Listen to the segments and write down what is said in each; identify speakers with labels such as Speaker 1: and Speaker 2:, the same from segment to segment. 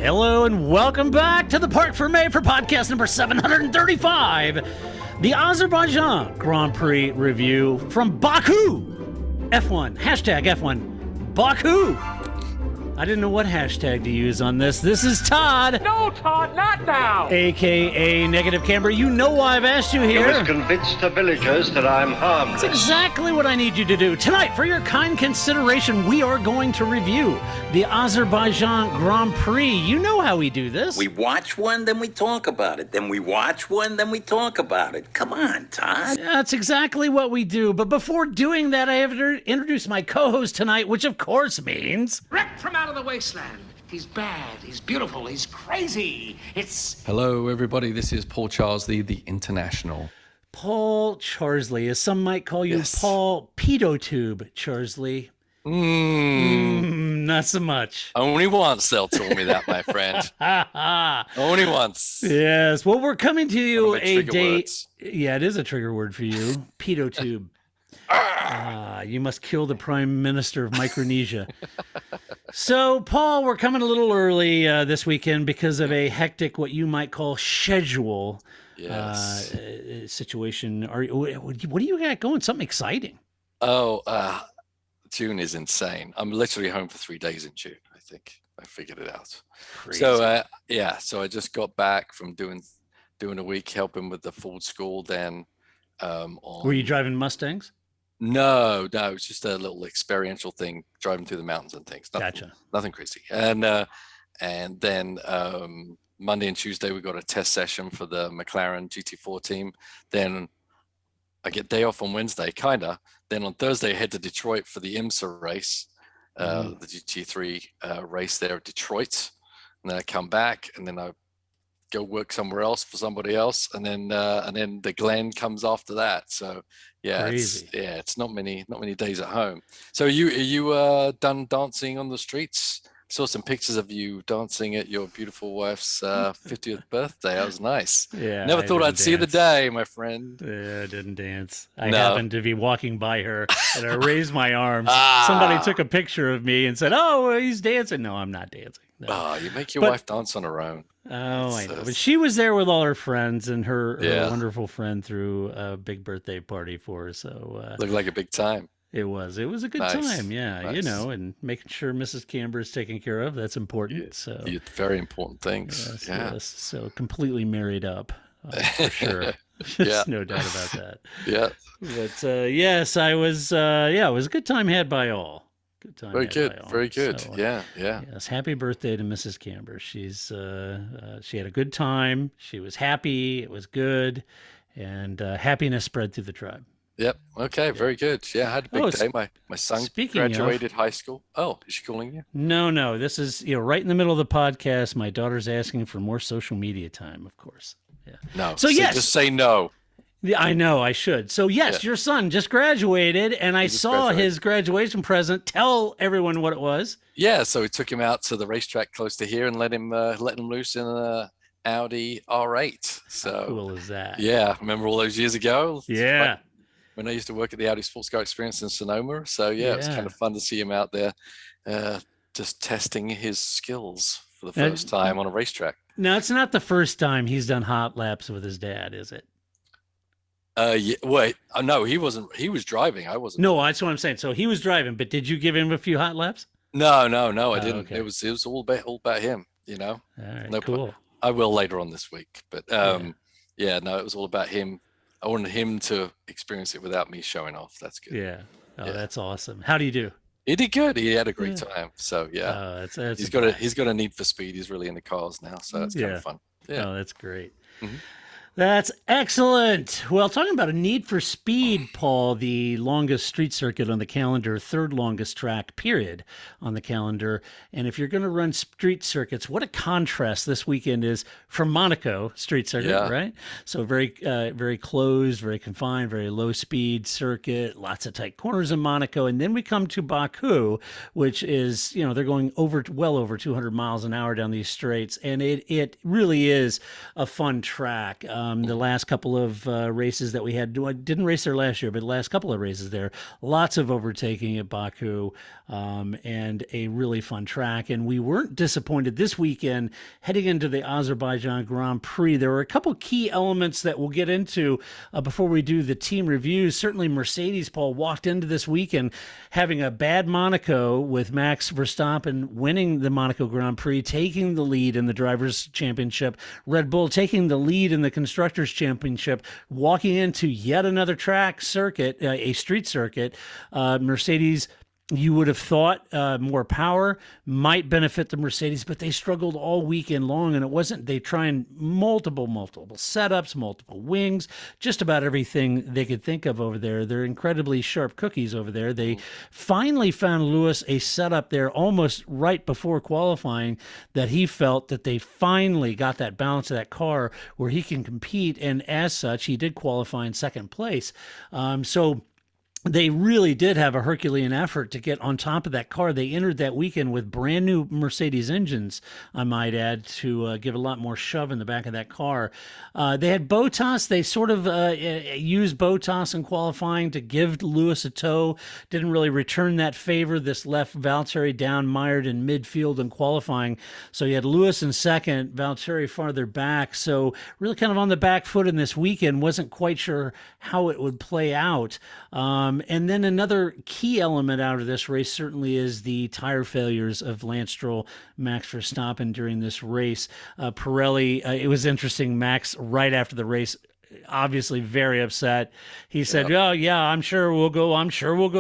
Speaker 1: Hello and welcome back to the Parc Fermé for podcast number 735, the Azerbaijan Grand Prix review from Baku. F1, hashtag F1, Baku. I didn't know what hashtag to use on this. This is Todd.
Speaker 2: No, Todd, not now.
Speaker 1: AKA Negative Camber. You know why I've asked you here.
Speaker 3: You must convince the villagers that I'm harmless.
Speaker 1: That's exactly what I need you to do. Tonight, for your kind consideration, we are going to review the Azerbaijan Grand Prix. You know how we do this.
Speaker 4: We watch one, then we talk about it. Then we watch one, then we talk about it. Come on, Todd.
Speaker 1: That's exactly what we do. But before doing that, I have to introduce my co-host tonight, which of course means...
Speaker 2: Wrecked from out of the wasteland. He's bad, he's beautiful, he's crazy. It's...
Speaker 5: Hello, everybody. This is Paul Charsley, the International.
Speaker 1: Paul Charsley, as some might call you,
Speaker 5: Yes.
Speaker 1: Paul Pedotube Charsley. Not so much.
Speaker 5: Only once they'll tell me that, my friend. Only once.
Speaker 1: Yes. Well, we're coming to you
Speaker 5: One of my
Speaker 1: a
Speaker 5: trigger
Speaker 1: day.
Speaker 5: words.
Speaker 1: Yeah, it is a trigger word for you. Pedotube. You must kill the Prime Minister of Micronesia. So, Paul, we're coming a little early this weekend because of a hectic, what you might call schedule
Speaker 5: Yes.
Speaker 1: situation. What do you got going? Something exciting?
Speaker 5: June is insane. I'm literally home for 3 days in June, I think. I figured it out.
Speaker 1: Crazy.
Speaker 5: So, so I just got back from doing a week helping with the Ford school. Then,
Speaker 1: Were you driving Mustangs?
Speaker 5: No, it's just a little experiential thing, driving through the mountains and things.
Speaker 1: Gotcha.
Speaker 5: Nothing crazy. And then Monday and Tuesday we got a test session for the McLaren GT4 team. Then I get day off on Wednesday, kinda. Then on Thursday I head to Detroit for the IMSA race, the GT3 race there at Detroit. And then I come back and then I go work somewhere else for somebody else, and then the Glen comes after that. So it's not many days at home. So are you done dancing on the streets? Saw some pictures of you dancing at your beautiful wife's 50th birthday. That was nice.
Speaker 1: Yeah.
Speaker 5: Never thought I'd see the day, my friend.
Speaker 1: Yeah, I didn't dance. I
Speaker 5: No.
Speaker 1: happened to be walking by her and I raised my arms. Somebody took a picture of me and said, "Oh, well, he's dancing." No, I'm not dancing. No.
Speaker 5: Oh, you make your wife dance on her own.
Speaker 1: Oh, I know. But she was there with all her friends and her
Speaker 5: Yeah.
Speaker 1: wonderful friend threw a big birthday party for her. So
Speaker 5: Looked like a big time.
Speaker 1: it was a good
Speaker 5: Nice.
Speaker 1: time. Yeah.
Speaker 5: Nice.
Speaker 1: You know, and making sure Mrs. Camber is taken care of. That's important. So
Speaker 5: Very important things.
Speaker 1: yes,
Speaker 5: Yeah.
Speaker 1: yes. So completely married up for sure. There's
Speaker 5: Yeah.
Speaker 1: no doubt about that.
Speaker 5: Yeah.
Speaker 1: But yes, I was. It was a good time had by all. Good time.
Speaker 5: Very
Speaker 1: had
Speaker 5: good.
Speaker 1: by all.
Speaker 5: Very good.
Speaker 1: So,
Speaker 5: Yeah.
Speaker 1: Yes, happy birthday to Mrs. Camber. She's she had a good time. She was happy. It was good, and happiness spread through the tribe.
Speaker 5: Yep. Okay. Very good. Yeah. I had a big
Speaker 1: Oh,
Speaker 5: day. My son
Speaker 1: speaking of-
Speaker 5: graduated high school. Oh, is she calling you?
Speaker 1: No. This is right in the middle of the podcast. My daughter's asking for more social media time. Of course. Yeah.
Speaker 5: No.
Speaker 1: So, yes.
Speaker 5: just say no.
Speaker 1: Yeah, I know I should. So yes,
Speaker 5: Yeah.
Speaker 1: your son just graduated, and I
Speaker 5: just
Speaker 1: saw
Speaker 5: graduated.
Speaker 1: his graduation present. Tell everyone what it was.
Speaker 5: Yeah. So we took him out to the racetrack close to here and let him loose in a Audi R8. So
Speaker 1: How cool is that?
Speaker 5: yeah, remember all those years ago?
Speaker 1: Yeah.
Speaker 5: When I used to work at the Audi Sports Car Experience in Sonoma. So yeah, it was kind of fun to see him out there, just testing his skills for the first time on a racetrack.
Speaker 1: Now, it's not the first time he's done hot laps with his dad, is it?
Speaker 5: Yeah, wait, no, he wasn't. He was driving. I wasn't.
Speaker 1: No, that's what I'm saying. So he was driving, but did you give him a few hot laps?
Speaker 5: No, I didn't.
Speaker 1: okay.
Speaker 5: It was all about him. You know.
Speaker 1: All right,
Speaker 5: No,
Speaker 1: cool.
Speaker 5: I will later on this week, but no, it was all about him. I wanted him to experience it without me showing off. That's good.
Speaker 1: Yeah. Oh,
Speaker 5: Yeah.
Speaker 1: that's awesome. How do you do?
Speaker 5: He did good. He had a great time. So yeah,
Speaker 1: That's
Speaker 5: he's got a need for speed. He's really into cars now, so that's kind
Speaker 1: Yeah.
Speaker 5: of fun. Yeah.
Speaker 1: Oh, that's great.
Speaker 5: Mhm.
Speaker 1: That's excellent. Well, talking about a need for speed, Paul, the longest street circuit on the calendar, third longest track, period, on the calendar. And if you're going to run street circuits, what a contrast this weekend is from Monaco street circuit,
Speaker 5: Yeah.
Speaker 1: right? So very closed, very confined, very low speed circuit, lots of tight corners in Monaco. And then we come to Baku, which is, they're going well over 200 miles an hour down these straights. And it really is a fun track. The last couple of races that we had, I didn't race there last year, but the last couple of races there, lots of overtaking at Baku, and a really fun track. And we weren't disappointed this weekend heading into the Azerbaijan Grand Prix. There were a couple key elements that we'll get into before we do the team reviews. Certainly Mercedes, Paul, walked into this weekend having a bad Monaco with Max Verstappen winning the Monaco Grand Prix, taking the lead in the Drivers' Championship, Red Bull taking the lead in the Constructors' Championship, walking into yet another track circuit, a street circuit. Mercedes, you would have thought more power might benefit the Mercedes, but they struggled all weekend long, and it wasn't. They trying multiple setups, multiple wings, just about everything they could think of over there. They're incredibly sharp cookies over there. They finally found Lewis a setup there almost right before qualifying that he felt that they finally got that balance of that car where he can compete, and as such, he did qualify in second place. So they really did have a Herculean effort to get on top of that car. They entered that weekend with brand new Mercedes engines, I might add, to give a lot more shove in the back of that car. They had Bottas. They sort of used Bottas in qualifying to give Lewis a tow. Didn't really return that favor. This left Valtteri down mired in midfield in qualifying. So you had Lewis in second, Valtteri farther back. So really kind of on the back foot in this weekend. Wasn't quite sure how it would play out. And then another key element out of this race certainly is the tire failures of Lance Stroll, Max Verstappen during this race. Pirelli, it was interesting. Max, right after the race, obviously very upset. He said, "Oh yeah, I'm sure we'll go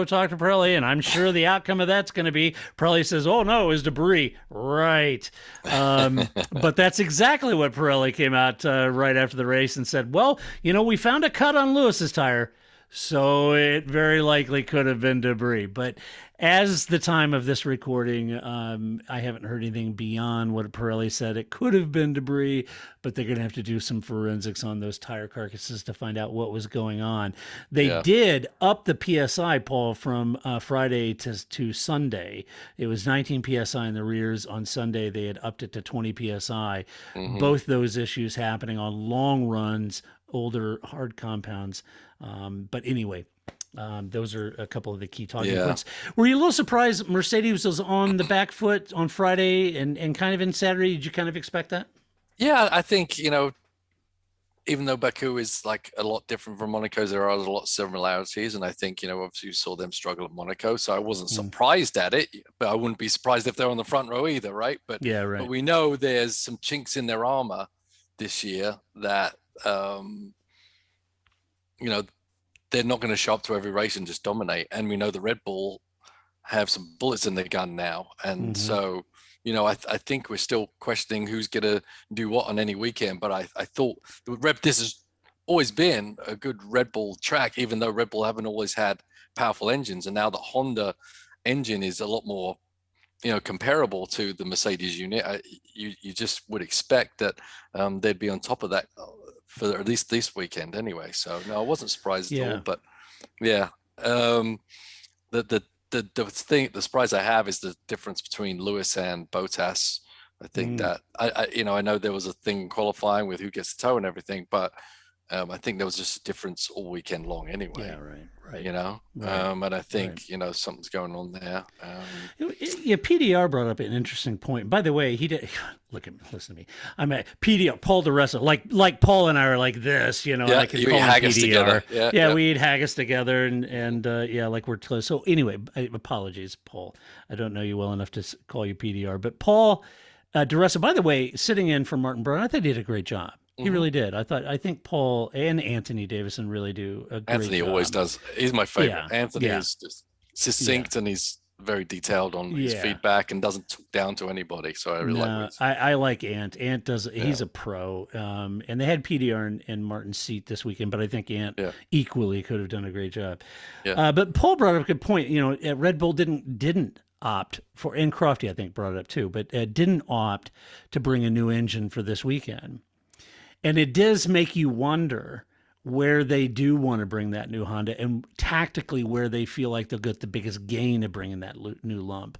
Speaker 1: talk to Pirelli, and I'm sure the outcome of that's going to be." Pirelli says, "Oh no, it was debris." Right. But that's exactly what Pirelli came out right after the race and said, "Well, we found a cut on Lewis's tire, so it very likely could have been debris." But as the time of this recording, I haven't heard anything beyond what Pirelli said. It could have been debris, but they're going to have to do some forensics on those tire carcasses to find out what was going on. They did up the PSI, Paul, from Friday to Sunday. It was 19 PSI in the rears. On Sunday, they had upped it to 20 PSI. Mm-hmm. Both those issues happening on long runs, older hard compounds. But anyway, those are a couple of the key talking points. Were you a little surprised Mercedes was on the back foot on Friday and kind of in Saturday? Did you kind of expect that?
Speaker 5: Yeah, I think, even though Baku is like a lot different from Monaco, there are a lot of similarities. And I think, obviously you saw them struggle at Monaco. So I wasn't surprised at it, but I wouldn't be surprised if they're on the front row either, right? But we know there's some chinks in their armor this year that, they're not going to show up to every race and just dominate. And we know the Red Bull have some bullets in their gun now. And so, I think we're still questioning who's going to do what on any weekend. But I thought this has always been a good Red Bull track, even though Red Bull haven't always had powerful engines. And now the Honda engine is a lot more, comparable to the Mercedes unit. You just would expect that they'd be on top of that for at least this weekend anyway. So no, I wasn't surprised at all, but the surprise I have is the difference between Lewis and Bottas. I think that I know there was a thing in qualifying with who gets the toe and everything, but I think there was just a difference all weekend long anyway.
Speaker 1: Yeah, right.
Speaker 5: And I think something's going on there.
Speaker 1: PDR brought up an interesting point. By the way, he did. Listen to me. I'm at PDR. Paul DeRessa, like Paul and I are like this, I can call him
Speaker 5: haggis
Speaker 1: PDR.
Speaker 5: Together.
Speaker 1: We eat haggis together, and like we're close. So anyway, apologies, Paul. I don't know you well enough to call you PDR, but Paul DeRessa. By the way, sitting in for Martin Brown, I thought he did a great job. He really did. I think Paul and Anthony Davison really do a great
Speaker 5: Anthony
Speaker 1: job.
Speaker 5: Always does. He's my favorite. Anthony is just succinct and he's very detailed on his feedback and doesn't talk down to anybody. So I really like it.
Speaker 1: I like Ant. Ant does. He's a pro. And they had PDR and Martin's seat this weekend, but I think Ant equally could have done a great job. Yeah. But Paul brought up a good point. Red Bull didn't opt for, and Crofty I think brought it up too, but didn't opt to bring a new engine for this weekend. And it does make you wonder where they do want to bring that new Honda and tactically where they feel like they'll get the biggest gain of bringing that new lump.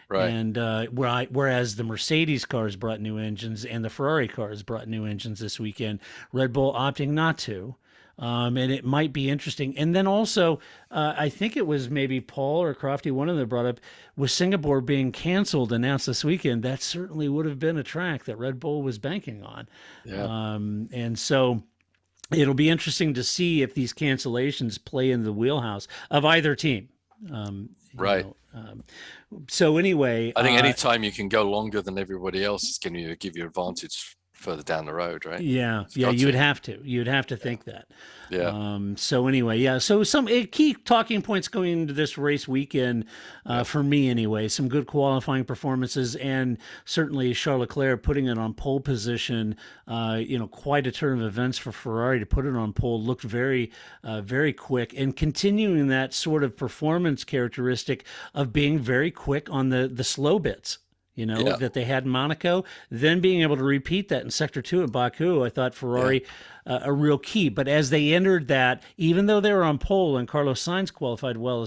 Speaker 5: Right.
Speaker 1: And whereas the Mercedes cars brought new engines and the Ferrari cars brought new engines this weekend, Red Bull opting not to. And it might be interesting. And then also, I think it was maybe Paul or Crofty, one of them brought up, with Singapore being canceled, announced this weekend, that certainly would have been a track that Red Bull was banking on.
Speaker 5: Yeah.
Speaker 1: And so it'll be interesting to see if these cancellations play in the wheelhouse of either team.
Speaker 5: Right.
Speaker 1: So anyway,
Speaker 5: I think anytime you can go longer than everybody else is going to give you advantage further down the road, right?
Speaker 1: Yeah, you would have to. You'd have to think that.
Speaker 5: Yeah.
Speaker 1: So anyway, yeah. So some key talking points going into this race weekend, for me anyway. Some good qualifying performances, and certainly Charles Leclerc putting it on pole position. Quite a turn of events for Ferrari to put it on pole. Looked very, very quick, and continuing that sort of performance characteristic of being very quick on the slow bits. That they had in Monaco, then being able to repeat that in Sector 2 at Baku, I thought Ferrari a real key. But as they entered that, even though they were on pole and Carlos Sainz qualified well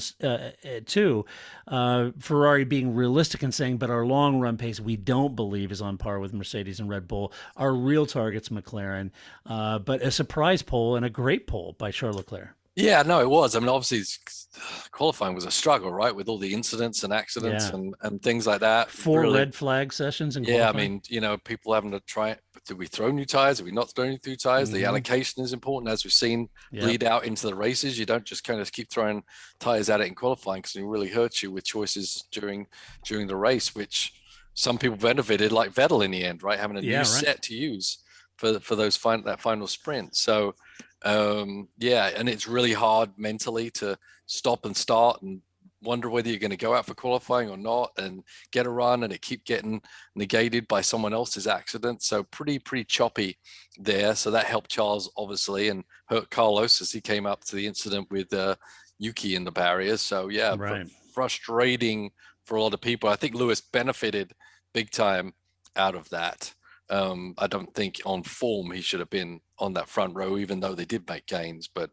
Speaker 1: too, Ferrari being realistic and saying, but our long run pace we don't believe is on par with Mercedes and Red Bull. Our real target's McLaren. But a surprise pole and a great pole by Charles Leclerc.
Speaker 5: Yeah, no, it was. I mean, obviously, qualifying was a struggle, right, with all the incidents and accidents and things like that.
Speaker 1: 4 red flag sessions in qualifying.
Speaker 5: I mean, people having to try. Did we throw new tires? Did we not throw new tires? Mm-hmm. The allocation is important, as we've seen bleed out into the races. You don't just kind of keep throwing tires at it in qualifying because it really hurts you with choices during the race, which some people benefited, like Vettel in the end, right, having a new set to use for that final sprint. So. And it's really hard mentally to stop and start and wonder whether you're going to go out for qualifying or not and get a run, and it keep getting negated by someone else's accident. So pretty choppy there. So that helped Charles obviously and hurt Carlos as he came up to the incident with Yuki in the barriers. So frustrating for a lot of people. I think Lewis benefited big time out of that. I don't think on form he should have been on that front row, even though they did make gains. But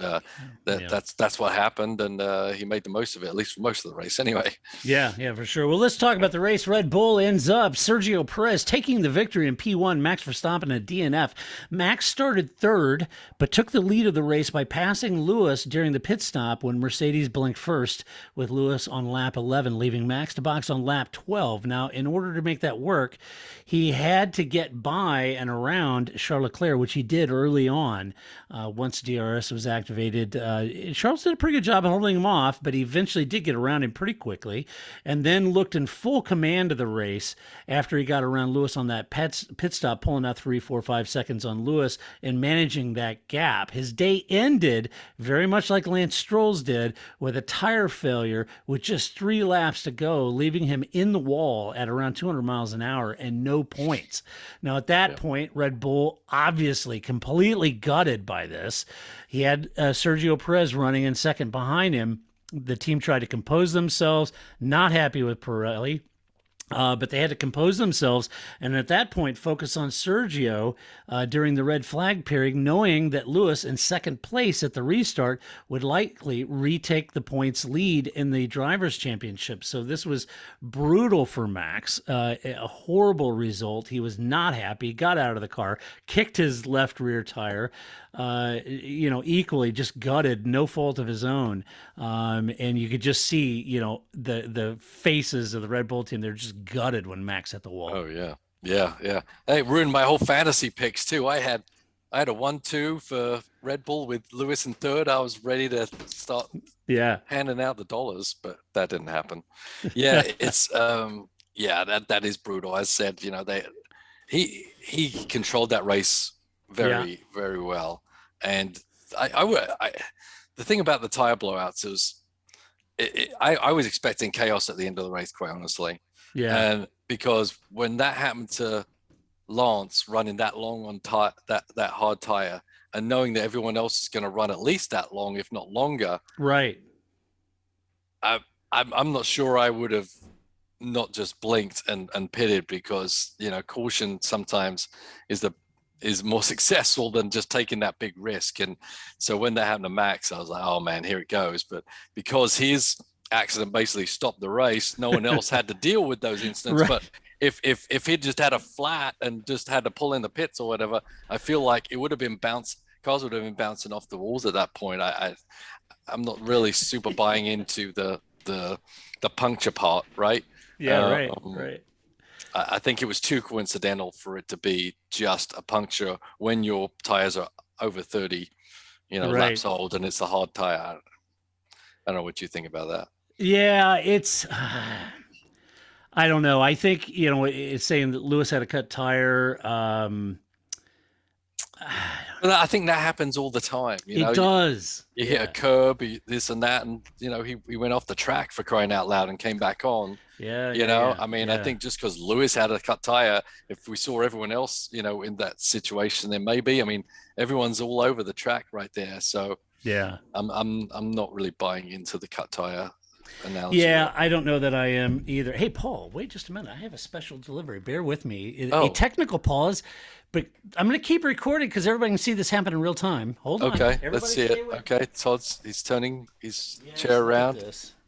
Speaker 5: that's what happened, and he made the most of it, at least for most of the race anyway. Yeah,
Speaker 1: for sure. Well, let's talk about the race. Red Bull ends up Sergio Perez taking the victory in P1, Max Verstappen a DNF. Max started third, but took the lead of the race by passing Lewis during the pit stop when Mercedes blinked first, with Lewis on lap 11, leaving Max to box on lap 12. Now, in order to make that work, he had to get by and around Charles Leclerc, which he did early on. Once DRS was activated, Charles did a pretty good job of holding him off, but he eventually did get around him pretty quickly, and then looked in full command of the race after he got around Lewis on that pit stop, pulling out 3, 4, 5 seconds on Lewis and managing that gap. His day ended very much like Lance Stroll's did, with a tire failure with just 3 laps to go, leaving him in the wall at around 200 miles an hour and no points. Now, at that point, Red Bull obviously completely gutted by this. He had Sergio Perez running in second behind him. The team tried to compose themselves, not happy with Pirelli. But they had to compose themselves, and at that point focus on Sergio during the red flag period, knowing that Lewis in second place at the restart would likely retake the points lead in the Drivers' Championship. So this was brutal for Max, a horrible result. He was not happy, got out of the car, kicked his left rear tire, equally just gutted, no fault of his own. And you could just see, the faces of the Red Bull team. They're just gutted when Max hit the wall.
Speaker 5: Oh yeah. Hey, it ruined my whole fantasy picks too. I had a 1-2 for Red Bull with Lewis in third. I was ready to start handing out the dollars, but that didn't happen. Yeah, it's that is brutal. As said, he controlled that race very very well. And the thing about the tire blowouts is I was expecting chaos at the end of the race, quite honestly. Yeah. And because when that happened to Lance running that long on that hard tire, and knowing that everyone else is going to run at least that long, if not longer,
Speaker 1: right?
Speaker 5: I'm not sure I would have not just blinked and pitted, because caution sometimes is the is more successful than just taking that big risk. And so when that happened to Max, I was like, oh man, here it goes. But because his accident basically stopped the race, no one else had to deal with those incidents.
Speaker 1: Right.
Speaker 5: But if he'd just had a flat and just had to pull in the pits or whatever, I feel like it would have been cars would have been bouncing off the walls at that point. I'm not really super buying into the puncture part, right?
Speaker 1: Yeah, right.
Speaker 5: I think it was too coincidental for it to be just a puncture when your tires are over 30, laps old, and it's a hard tire. I don't know what you think about that.
Speaker 1: Yeah, it's. I don't know. I think it's saying that Lewis had a cut tire.
Speaker 5: But I think that happens all the time.
Speaker 1: It does.
Speaker 5: You hit a curb, this and that, and he went off the track, for crying out loud, and came back on.
Speaker 1: Yeah.
Speaker 5: I mean, I think just because Lewis had a cut tire, if we saw everyone else, in that situation, then maybe. I mean, everyone's all over the track right there, so
Speaker 1: yeah,
Speaker 5: I'm not really buying into the cut tire analogy.
Speaker 1: Yeah, I don't know that I am either. Hey, Paul, wait just a minute. I have a special delivery. Bear with me. A technical pause, but I'm going to keep recording because everybody can see this happen in real time. Hold on.
Speaker 5: Okay, let's see it. Okay, he's turning his chair around.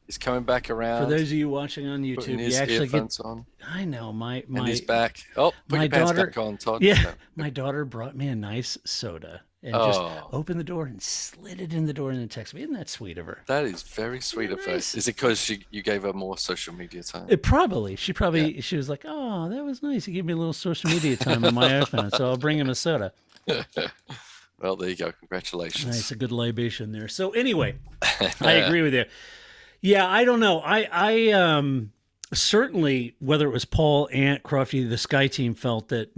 Speaker 5: He's coming back around.
Speaker 1: For those of you watching on YouTube, you actually get. On. I know my.
Speaker 5: And he's back. Oh, put your pants back on, Todd.
Speaker 1: Yeah, my daughter brought me a nice soda and just opened the door and slid it in the door and then texted me. Isn't that sweet of her?
Speaker 5: That is very sweet of her. Is it because you gave her more social media time?
Speaker 1: She was like, oh, that was nice. He gave me a little social media time on my iPhone, so I'll bring him a soda.
Speaker 5: Well, there you go. Congratulations.
Speaker 1: Nice, a good libation there. So anyway, I agree with you. Yeah, I don't know. I certainly, whether it was Paul, Ant, Crofty, the Sky Team felt that,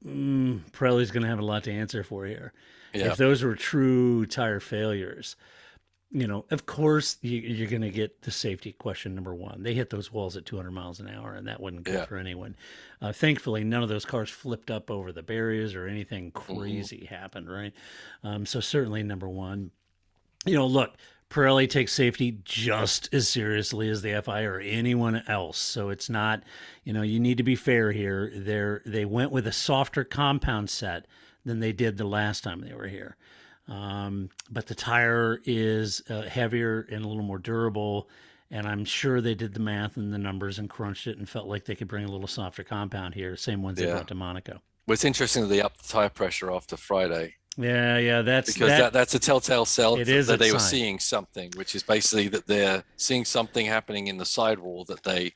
Speaker 1: Pirelli's going to have a lot to answer for here. Yeah. If those were true tire failures, of course, you're going to get the safety question number one. They hit those walls at 200 miles an hour, and that wasn't good for anyone. Thankfully, none of those cars flipped up over the barriers or anything crazy happened, right? So certainly number one. Look, Pirelli takes safety just as seriously as the FI or anyone else. So it's not, you need to be fair here. They went with a softer compound set than they did the last time they were here. But the tire is heavier and a little more durable. And I'm sure they did the math and the numbers and crunched it and felt like they could bring a little softer compound here. Same ones they brought to Monaco.
Speaker 5: Well, it's interesting that they upped the tire pressure after Friday.
Speaker 1: Yeah, that's
Speaker 5: a telltale cell that they were
Speaker 1: sign.
Speaker 5: seeing something, which is basically that they're seeing something happening in the sidewall that they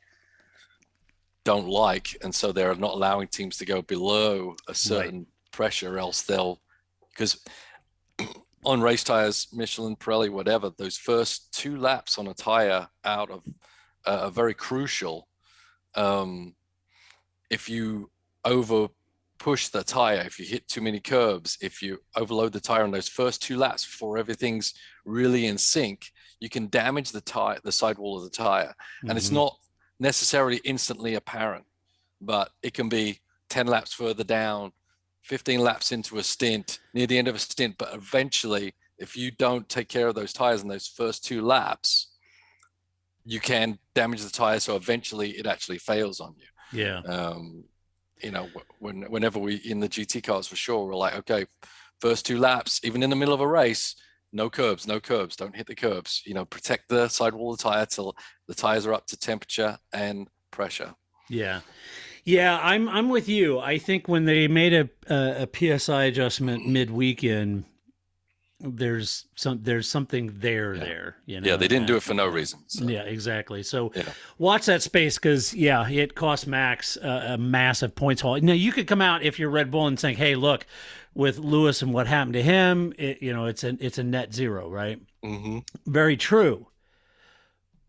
Speaker 5: don't like, and so they're not allowing teams to go below a certain pressure, else because on race tires, Michelin, Pirelli, whatever, those first 2 laps on a tire out of are very crucial. If you push the tire, if you hit too many curbs, if you overload the tire in those first 2 laps before everything's really in sync, you can damage the sidewall of the tire. And it's not necessarily instantly apparent, but it can be 10 laps further down, 15 laps into a stint, near the end of a stint. But eventually, if you don't take care of those tires in those first 2 laps, you can damage the tire. So eventually it actually fails on you.
Speaker 1: Yeah.
Speaker 5: Whenever we in the GT cars, for sure, we're like, okay, first 2 laps, even in the middle of a race, no curbs, don't hit the curbs. Protect the sidewall of the tire till the tires are up to temperature and pressure.
Speaker 1: Yeah, I'm with you. I think when they made a PSI adjustment mid-weekend, there's something there.
Speaker 5: Yeah, they didn't do it for no reason. So.
Speaker 1: Yeah, exactly. So watch that space because it cost Max a massive points haul. Now you could come out if you're Red Bull and saying, hey, look, with Lewis and what happened to him, it's a net zero, right? Mm-hmm. Very true.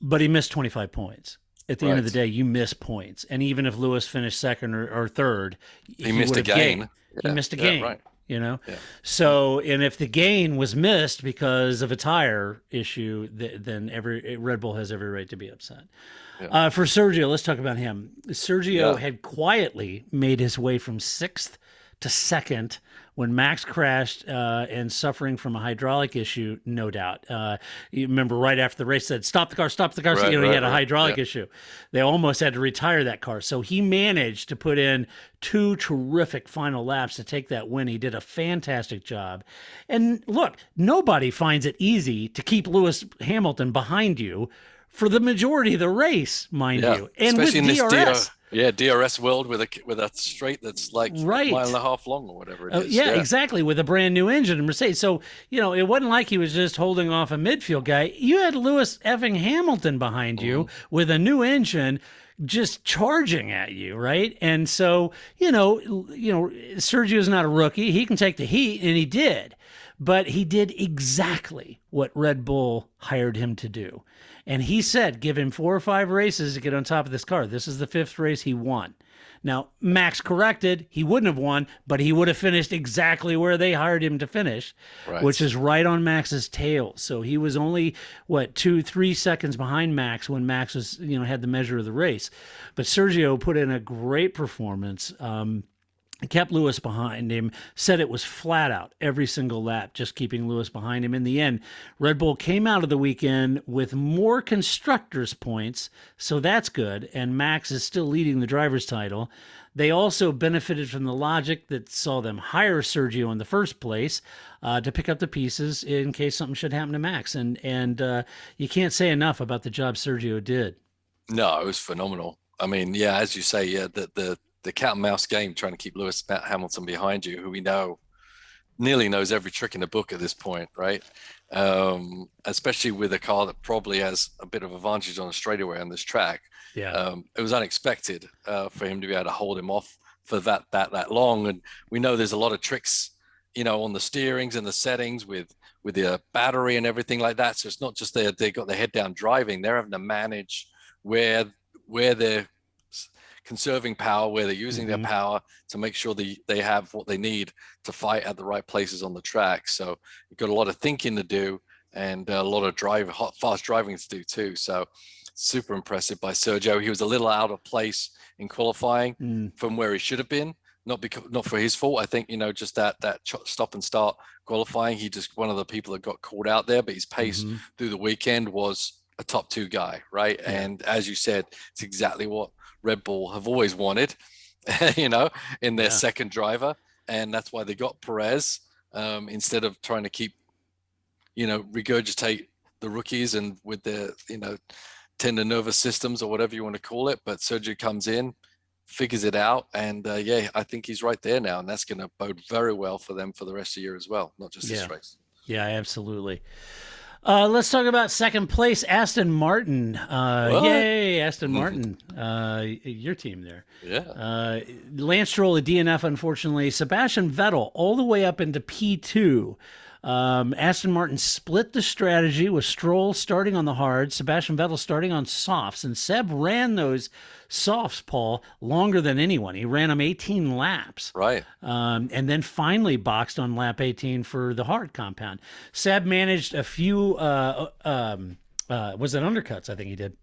Speaker 1: But he missed 25 points. At the end of the day, you miss points, and even if Lewis finished second or third,
Speaker 5: he missed a gain.
Speaker 1: He missed a gain.
Speaker 5: Right.
Speaker 1: So, and if the gain was missed because of a tire issue, then Red Bull has every right to be upset. Yeah. For Sergio, let's talk about him. Sergio had quietly made his way from 6th to second when Max crashed and suffering from a hydraulic issue, no doubt. You remember right after the race said, stop the car, stop the car.
Speaker 5: Right,
Speaker 1: he had a
Speaker 5: right.
Speaker 1: hydraulic issue. They almost had to retire that car. So he managed to put in 2 terrific final laps to take that win. He did a fantastic job. And look, nobody finds it easy to keep Lewis Hamilton behind you for the majority of the race, mind you. And
Speaker 5: especially
Speaker 1: with
Speaker 5: in
Speaker 1: DRS.
Speaker 5: this DRS world with a straight that's like a mile and a half long or whatever it is.
Speaker 1: Yeah, exactly, with a brand new engine in Mercedes. So, it wasn't like he was just holding off a midfield guy. You had Lewis effing Hamilton behind you with a new engine just charging at you, right? And so, Sergio's not a rookie. He can take the heat, and he did. But he did exactly what Red Bull hired him to do. And he said, give him 4 or 5 races to get on top of this car. This is the 5th race he won. Now, Max corrected. He wouldn't have won, but he would have finished exactly where they hired him to finish, which is right on Max's tail. So he was only, 2-3 seconds behind Max when Max was, had the measure of the race. But Sergio put in a great performance. Kept Lewis behind him, said it was flat out every single lap, just keeping Lewis behind him. In the end, Red Bull came out of the weekend with more constructors' points, so that's good, and Max is still leading the driver's title. They also benefited from the logic that saw them hire Sergio in the first place to pick up the pieces in case something should happen to Max. And you can't say enough about the job Sergio did.
Speaker 5: No, it was phenomenal. I mean, as you say, the cat and mouse game, trying to keep Lewis Hamilton behind you, who we know nearly knows every trick in the book at this point, right? Especially with a car that probably has a bit of advantage on the straightaway on this track. It was unexpected for him to be able to hold him off for that long. And we know there's a lot of tricks, on the steerings and the settings with the battery and everything like that. So it's not just they got their head down driving. They're having to manage where they're conserving power, where they're using their power to make sure they have what they need to fight at the right places on the track. So you've got a lot of thinking to do and a lot of fast driving to do too. So super impressive by Sergio. He was a little out of place in qualifying from where he should have been. Not for his fault. I think, just that stop and start qualifying. He just one of the people that got caught out there, but his pace through the weekend was a top 2 guy, right? Yeah. And as you said, it's exactly what Red Bull have always wanted, in their second driver. And that's why they got Perez instead of trying to keep, regurgitate the rookies and with their, tender nervous systems or whatever you want to call it. But Sergio comes in, figures it out. And I think he's right there now. And that's going to bode very well for them for the rest of the year as well, not just this race. Yeah,
Speaker 1: absolutely. Let's talk about second place, Aston Martin. Yay, Aston Martin, your team there.
Speaker 5: Yeah.
Speaker 1: Lance Stroll, a DNF, unfortunately. Sebastian Vettel all the way up into P2. Aston Martin split the strategy with Stroll starting on the hards, Sebastian Vettel starting on softs, and Seb ran those softs, Paul, longer than anyone. He ran them 18 laps.
Speaker 5: Right.
Speaker 1: And then finally boxed on lap 18 for the hard compound. Seb managed a few, was it undercuts? I think he did.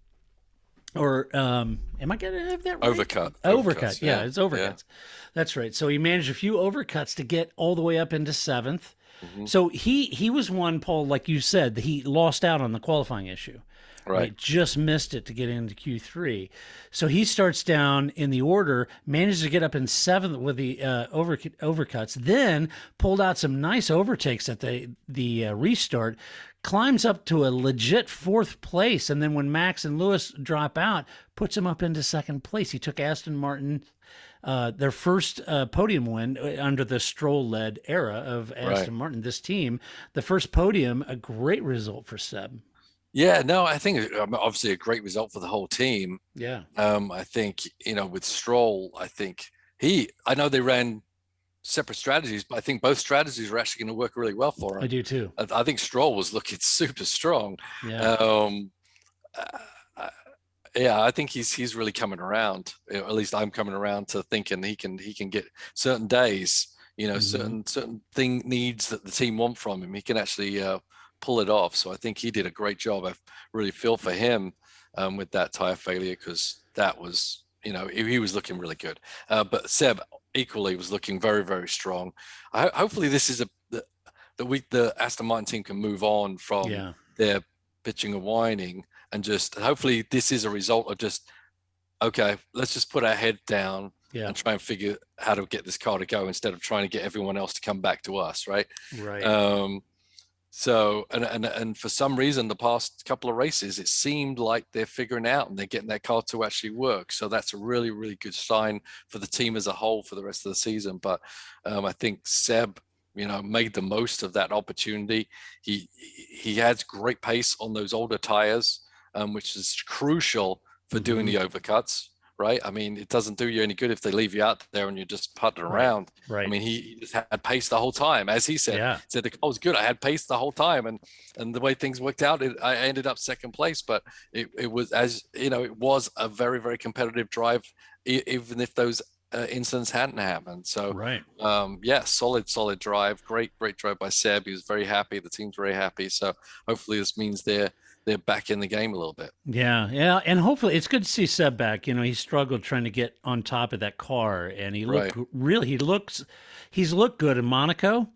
Speaker 1: Or am I going to have that right?
Speaker 5: Overcut.
Speaker 1: Yeah, it's overcuts. Yeah. That's right. So he managed a few overcuts to get all the way up into 7th. So he was one, Paul, like you said, that he lost out on the qualifying issue. Right. Just missed it to get into Q3. So he starts down in the order, managed to get up in 7th with the overcuts, then pulled out some nice overtakes at the restart, climbs up to a legit 4th place, and then when Max and Lewis drop out, puts him up into 2nd place. He took Aston Martin their first podium win under the Stroll-led era of Aston Martin, this team. The first podium, a great result for Seb.
Speaker 5: Yeah, no, I think obviously a great result for the whole team.
Speaker 1: Yeah.
Speaker 5: I think, with Stroll, I know they ran separate strategies, but I think both strategies are actually going to work really well for him.
Speaker 1: I do too.
Speaker 5: I think Stroll was looking super strong.
Speaker 1: Yeah.
Speaker 5: I think he's really coming around. At least I'm coming around to thinking he can get certain days, certain thing needs that the team want from him. He can actually pull it off. So I think he did a great job. I really feel for him with that tire failure, because that was, he was looking really good. But Seb, equally was looking very, very strong. Hopefully this is the week the Aston Martin team can move on from their bitching and whining, and just hopefully this is a result of just, okay, let's just put our head down and try and figure how to get this car to go instead of trying to get everyone else to come back to us, right?
Speaker 1: Right.
Speaker 5: So, and for some reason, the past couple of races, it seemed like they're figuring out and they're getting that car to actually work. So that's a really, really good sign for the team as a whole for the rest of the season. But I think Seb, made the most of that opportunity. He has great pace on those older tires, which is crucial for doing the overcuts. Right. I mean, it doesn't do you any good if they leave you out there and you're just putting around.
Speaker 1: Right.
Speaker 5: I mean, he just had pace the whole time, as he said.
Speaker 1: Yeah.
Speaker 5: He said the car was good. I had pace the whole time, and the way things worked out, I ended up second place. But it was, as it was a very, very competitive drive, even if those incidents hadn't happened. So solid drive, great drive by Seb. He was very happy. The team's very happy. So hopefully this means they're back in the game a little bit.
Speaker 1: Yeah, and hopefully it's good to see Seb back. He struggled trying to get on top of that car, and he looked he's looked good in Monaco,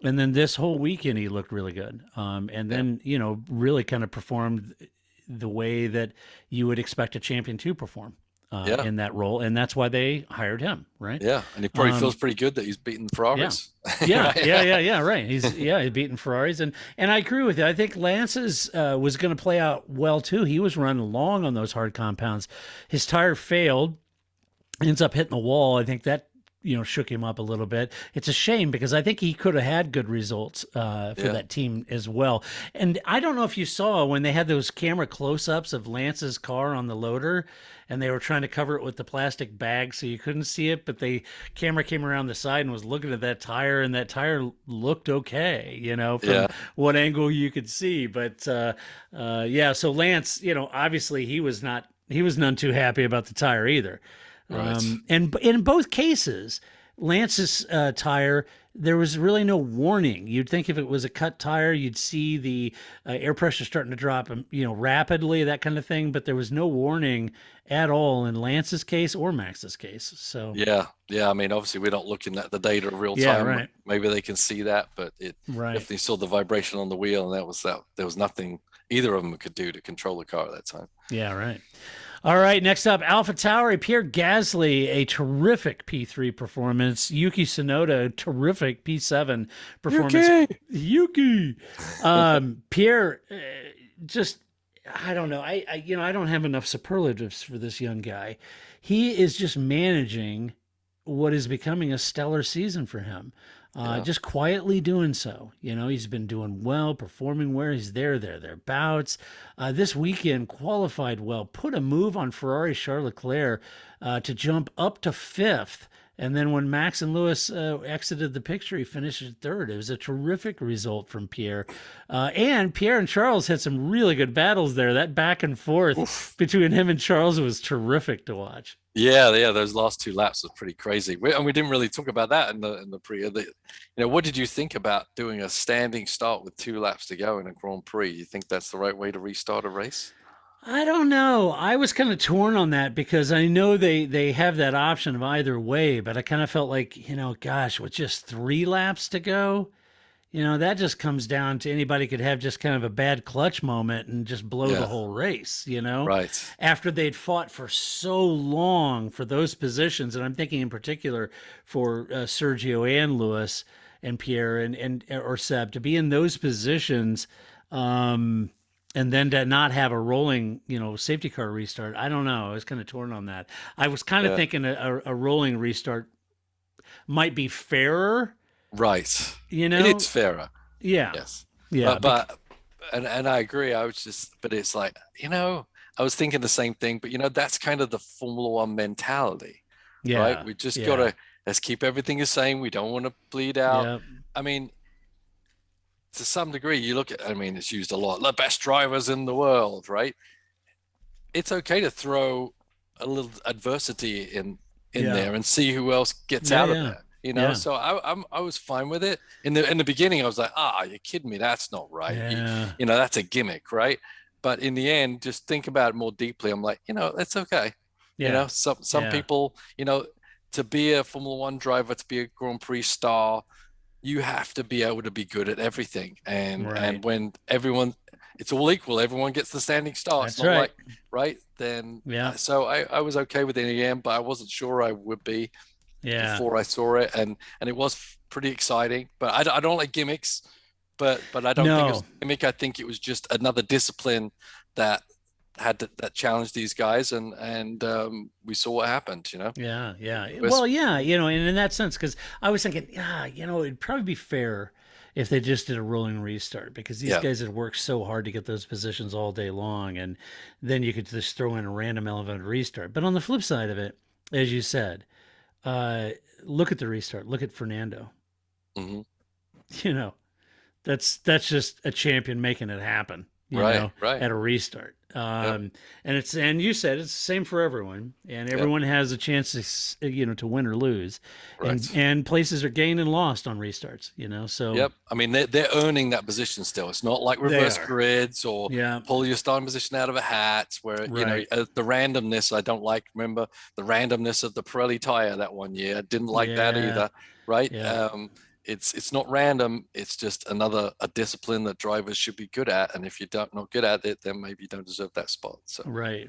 Speaker 1: and then this whole weekend he looked really good. And then really kind of performed the way that you would expect a champion to perform. In that role, and that's why they hired him, right?
Speaker 5: Yeah, and he probably feels pretty good that he's beaten Ferraris.
Speaker 1: Yeah, right. He's beaten Ferraris, and I agree with you. I think Lance's was going to play out well too. He was running long on those hard compounds. His tire failed, ends up hitting the wall. I think that shook him up a little bit. It's a shame because I think he could have had good results for that team as well. And I don't know if you saw when they had those camera close-ups of Lance's car on the loader, and they were trying to cover it with the plastic bag so you couldn't see it, but the camera came around the side and was looking at that tire, and that tire looked okay, from what angle you could see. But so Lance, obviously he was none too happy about the tire either.
Speaker 5: Right.
Speaker 1: And in both cases, Lance's tire, there was really no warning. You'd think if it was a cut tire, you'd see the air pressure starting to drop, rapidly, that kind of thing. But there was no warning at all in Lance's case or Max's case. So
Speaker 5: yeah. I mean, obviously we're not looking at the data real time.
Speaker 1: Yeah, right.
Speaker 5: Maybe they can see that, but if they saw the vibration on the wheel, and there was nothing either of them could do to control the car at that time. Yeah,
Speaker 1: right. All right, next up, AlphaTauri, Pierre Gasly, a terrific P3 performance. Yuki Tsunoda, a terrific P7 performance. Yuki! Pierre, I don't know. I don't have enough superlatives for this young guy. He is just managing what is becoming a stellar season for him. Just quietly doing so. He's been doing well, performing where he's thereabouts. This weekend qualified well, put a move on Ferrari Charles Leclerc to jump up to fifth. And then when Max and Lewis exited the picture, he finished at third. It was a terrific result from Pierre. And Pierre and Charles had some really good battles there. That back and forth between him and Charles was terrific to watch.
Speaker 5: Yeah. Those last two laps was pretty crazy. And we didn't really talk about that in the pre. What did you think about doing a standing start with 2 laps to go in a Grand Prix? You think that's the right way to restart a race?
Speaker 1: I don't know. I was kind of torn on that because I know they have that option of either way, but I kind of felt like, with just 3 laps to go, that just comes down to anybody could have just kind of a bad clutch moment and just blow the whole race,
Speaker 5: Right.
Speaker 1: After they'd fought for so long for those positions. And I'm thinking in particular for Sergio and Lewis and Pierre and or Seb to be in those positions, and then to not have a rolling, safety car restart. I don't know. I was kind of torn on that. I was kind of thinking a rolling restart might be fairer.
Speaker 5: Right. It's fairer.
Speaker 1: Yeah.
Speaker 5: Yes.
Speaker 1: Yeah.
Speaker 5: But I agree. But it's like, I was thinking the same thing, but that's kind of the Formula One mentality. Yeah. Right. We just let's keep everything the same. We don't want to bleed out. Yeah. I mean, to some degree, you look at, it's used a lot, the best drivers in the world, right? It's okay to throw a little adversity in there and see who else gets out of there, Yeah. So I was fine with it. In the beginning, I was like, you're kidding me. That's not right.
Speaker 1: Yeah.
Speaker 5: That's a gimmick, right? But in the end, just think about it more deeply. I'm like, that's okay.
Speaker 1: Yeah.
Speaker 5: Some people, to be a Formula One driver, to be a Grand Prix star, you have to be able to be good at everything. And when everyone, it's all equal, everyone gets the standing start.
Speaker 1: That's
Speaker 5: it's not
Speaker 1: right.
Speaker 5: like, right? Then,
Speaker 1: Yeah.
Speaker 5: So I was okay with it in the end, but I wasn't sure I would be before I saw it. And it was pretty exciting, but I don't like gimmicks, but I don't think it was a gimmick. I think it was just another discipline that challenged these guys, and we saw what happened,
Speaker 1: Yeah. Well, yeah, and in that sense, because I was thinking, it'd probably be fair if they just did a rolling restart, because these guys had worked so hard to get those positions all day long, and then you could just throw in a random element restart. But on the flip side of it, as you said, look at the restart. Look at Fernando.
Speaker 5: Mm-hmm.
Speaker 1: That's just a champion making it happen.
Speaker 5: Right.
Speaker 1: At a restart. And you said it's the same for everyone, and everyone has a chance to, to win or lose, and places are gained and lost on restarts, so.
Speaker 5: Yep. I mean, they're earning that position still. It's not like reverse grids or pull your starting position out of a hat where, the randomness I don't like. Remember the randomness of the Pirelli tire that one year? I didn't like that either. Right. Yeah. It's not random. It's just a discipline that drivers should be good at. And if you're not good at it, then maybe you don't deserve that spot. So
Speaker 1: Right.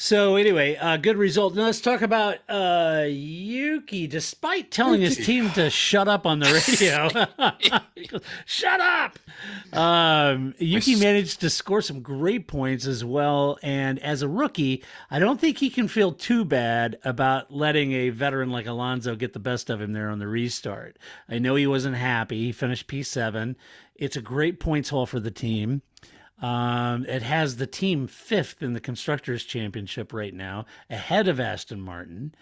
Speaker 1: So anyway, good result. Now let's talk about Yuki. Despite telling his team to shut up on the radio, shut up. Yuki managed to score some great points as well. And as a rookie, I don't think he can feel too bad about letting a veteran like Alonso get the best of him there on the restart. I know he wasn't happy. He finished P7. It's a great points haul for the team. It has the team 5th in the Constructors' Championship right now, ahead of Aston Martin.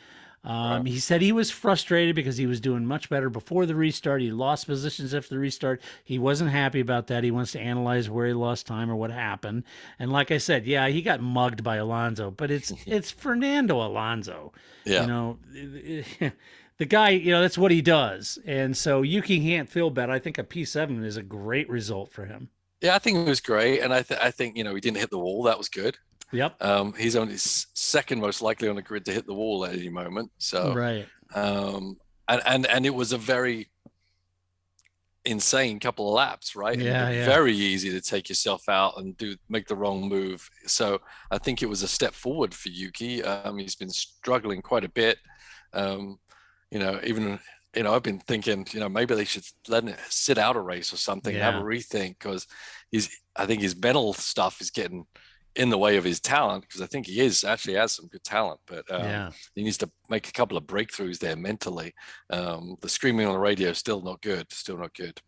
Speaker 1: He said he was frustrated because he was doing much better before the restart. He lost positions after the restart. He wasn't happy about that. He wants to analyze where he lost time or what happened. And like I said, he got mugged by Alonso, but it's Fernando Alonso.
Speaker 5: Yeah.
Speaker 1: The guy, that's what he does. And so Yuki can't feel bad. I think a P7 is a great result for him.
Speaker 5: Yeah, I think it was great, and I think he didn't hit the wall. That was good.
Speaker 1: Yep.
Speaker 5: He's only second most likely on the grid to hit the wall at any moment. So
Speaker 1: right.
Speaker 5: And it was a very insane couple of laps, right?
Speaker 1: Yeah.
Speaker 5: Very easy to take yourself out and make the wrong move. So I think it was a step forward for Yuki. He's been struggling quite a bit. Even. I've been thinking, maybe they should let him sit out a race or something, and have a rethink, because I think his mental stuff is getting in the way of his talent, because I think he actually has some good talent, but he needs to make a couple of breakthroughs there mentally. The screaming on the radio is still not good,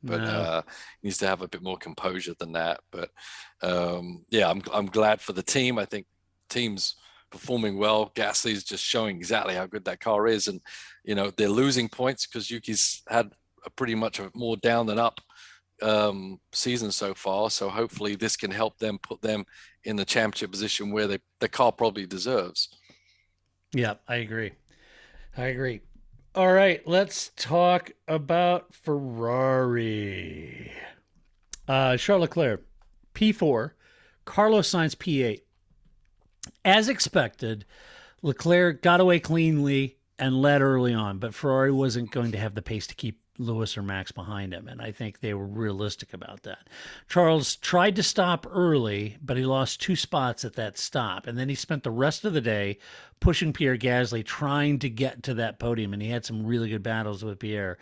Speaker 5: but he needs to have a bit more composure than that. But I'm glad for the team. I think team's performing well. Gasly's just showing exactly how good that car is, and they're losing points because Yuki's had a pretty much a more down than up season so far. So hopefully this can help them, put them in the championship position where the car probably deserves.
Speaker 1: Yeah, I agree. All right, let's talk about Ferrari. Charles Leclerc, P4, Carlos Sainz, P8. As expected, Leclerc got away cleanly and led early on, but Ferrari wasn't going to have the pace to keep Lewis or Max behind him, and I think they were realistic about that. Charles tried to stop early, but he lost 2 spots at that stop, and then he spent the rest of the day pushing Pierre Gasly, trying to get to that podium, and he had some really good battles with Pierre.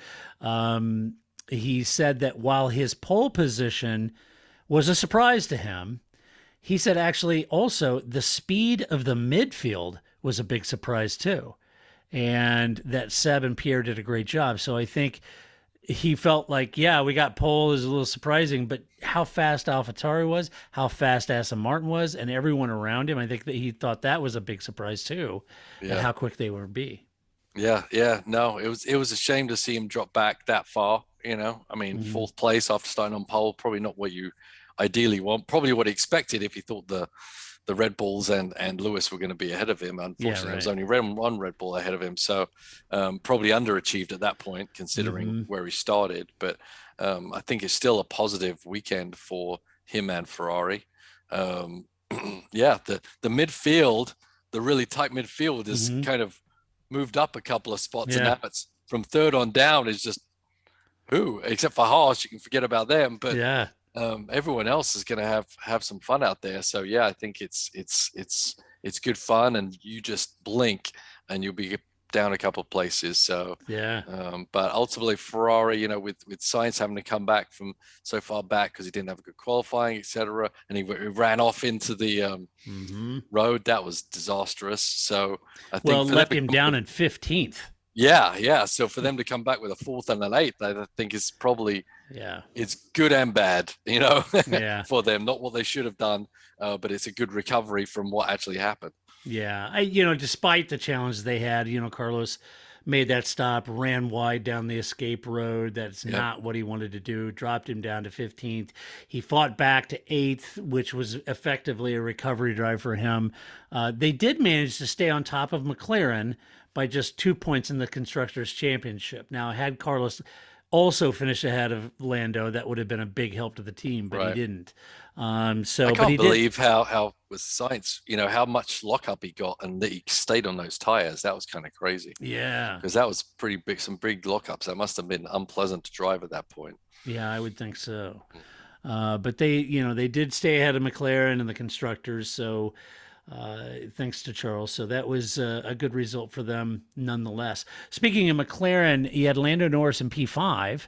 Speaker 1: He said that while his pole position was a surprise to him, he said actually also the speed of the midfield was a big surprise too, and that Seb and Pierre did a great job. So I think he felt like, we got pole is a little surprising, but how fast AlphaTauri was, how fast Aston Martin was, and everyone around him, I think that he thought that was a big surprise too, at how quick they would be.
Speaker 5: Yeah. No, it was a shame to see him drop back that far. I mean, 4th place after starting on pole, probably not what you ideally want, probably what he expected if he thought the Red Bulls and Lewis were going to be ahead of him. Unfortunately, there was only one Red Bull ahead of him, so probably underachieved at that point considering where he started. But I think it's still a positive weekend for him and Ferrari. The midfield, the really tight midfield is kind of moved up a couple of spots, and
Speaker 1: Yeah.
Speaker 5: now it's from third on down is just who, except for Haas, you can forget about them. But
Speaker 1: Yeah.
Speaker 5: everyone else is going to have some fun out there. So yeah, I think it's good fun, and you just blink and you'll be down a couple of places. So
Speaker 1: Yeah.
Speaker 5: but ultimately Ferrari, with Sainz having to come back from so far back because he didn't have a good qualifying, etc., and he ran off into the road, that was disastrous. So I think
Speaker 1: Well, it left him down in 15th.
Speaker 5: yeah. So for them to come back with a fourth and an eighth, I think is probably it's good and bad,
Speaker 1: Yeah.
Speaker 5: for them. Not what they should have done, but it's a good recovery from what actually happened.
Speaker 1: Yeah. Despite the challenges they had, Carlos made that stop, ran wide down the escape road. That's not what he wanted to do. Dropped him down to 15th. He fought back to 8th, which was effectively a recovery drive for him. They did manage to stay on top of McLaren by just 2 points in the Constructors' Championship. Now, had Carlos also finished ahead of Lando, that would have been a big help to the team, but he didn't.
Speaker 5: I can't believe how with Sainz, how much lockup he got, and that he stayed on those tires. That was kind of crazy.
Speaker 1: Yeah,
Speaker 5: because that was pretty big, some big lockups. That must have been unpleasant to drive at that point.
Speaker 1: Yeah, I would think so. But they did stay ahead of McLaren and the constructors. So thanks to Charles. So that was a good result for them nonetheless. Speaking of McLaren, you had Lando Norris in P5,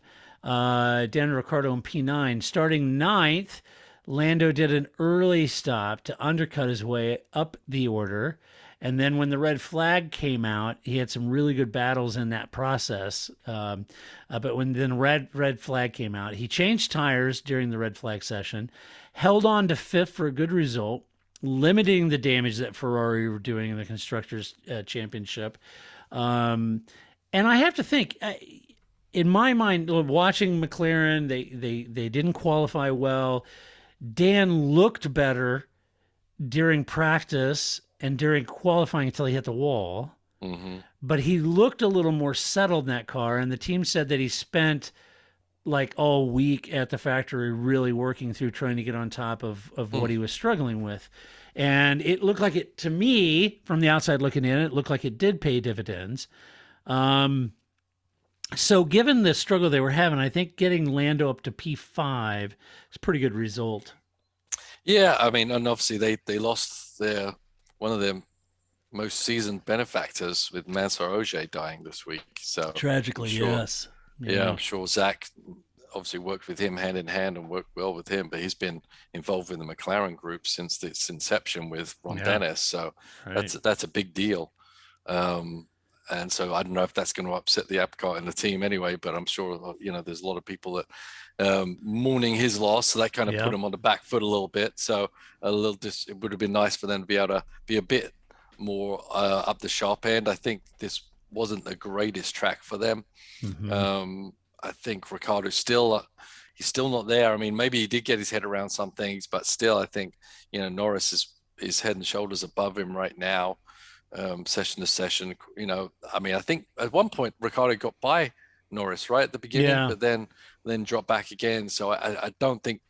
Speaker 1: Daniel Ricciardo in P9. Starting ninth, Lando did an early stop to undercut his way up the order. And then when the red flag came out, he had some really good battles in that process. But when the red flag came out, he changed tires during the red flag session, held on to fifth for a good result, limiting the damage that Ferrari were doing in the Constructors' Championship. And I have to think, in my mind, watching McLaren, they didn't qualify well. Dan looked better during practice and during qualifying until he hit the wall.
Speaker 5: Mm-hmm.
Speaker 1: But he looked a little more settled in that car, and the team said that he spent like all week at the factory really working through trying to get on top of what he was struggling with. And it looked like it, to me, from the outside looking in, it looked like it did pay dividends. So given the struggle they were having, I think getting Lando up to P5 is a pretty good result.
Speaker 5: Yeah, I mean, and obviously they lost one of their most seasoned benefactors with Mansour Ogier dying this week. So
Speaker 1: tragically, yes.
Speaker 5: Yeah, I'm sure Zach obviously worked with him hand in hand and worked well with him, but he's been involved with the McLaren group since its inception with Ron Dennis. So that's a big deal. And so I don't know if that's going to upset the apple cart in the team anyway, but I'm sure, there's a lot of people that mourning his loss. So that kind of put him on the back foot a little bit. So it would have been nice for them to be able to be a bit more up the sharp end. I think this wasn't the greatest track for them. Mm-hmm. I think Ricciardo's he's still not there. I mean, maybe he did get his head around some things, but still, I think, Norris is head and shoulders above him right now. Session to session, I mean, I think at one point Ricciardo got by Norris right at the beginning, but then dropped back again. So I don't think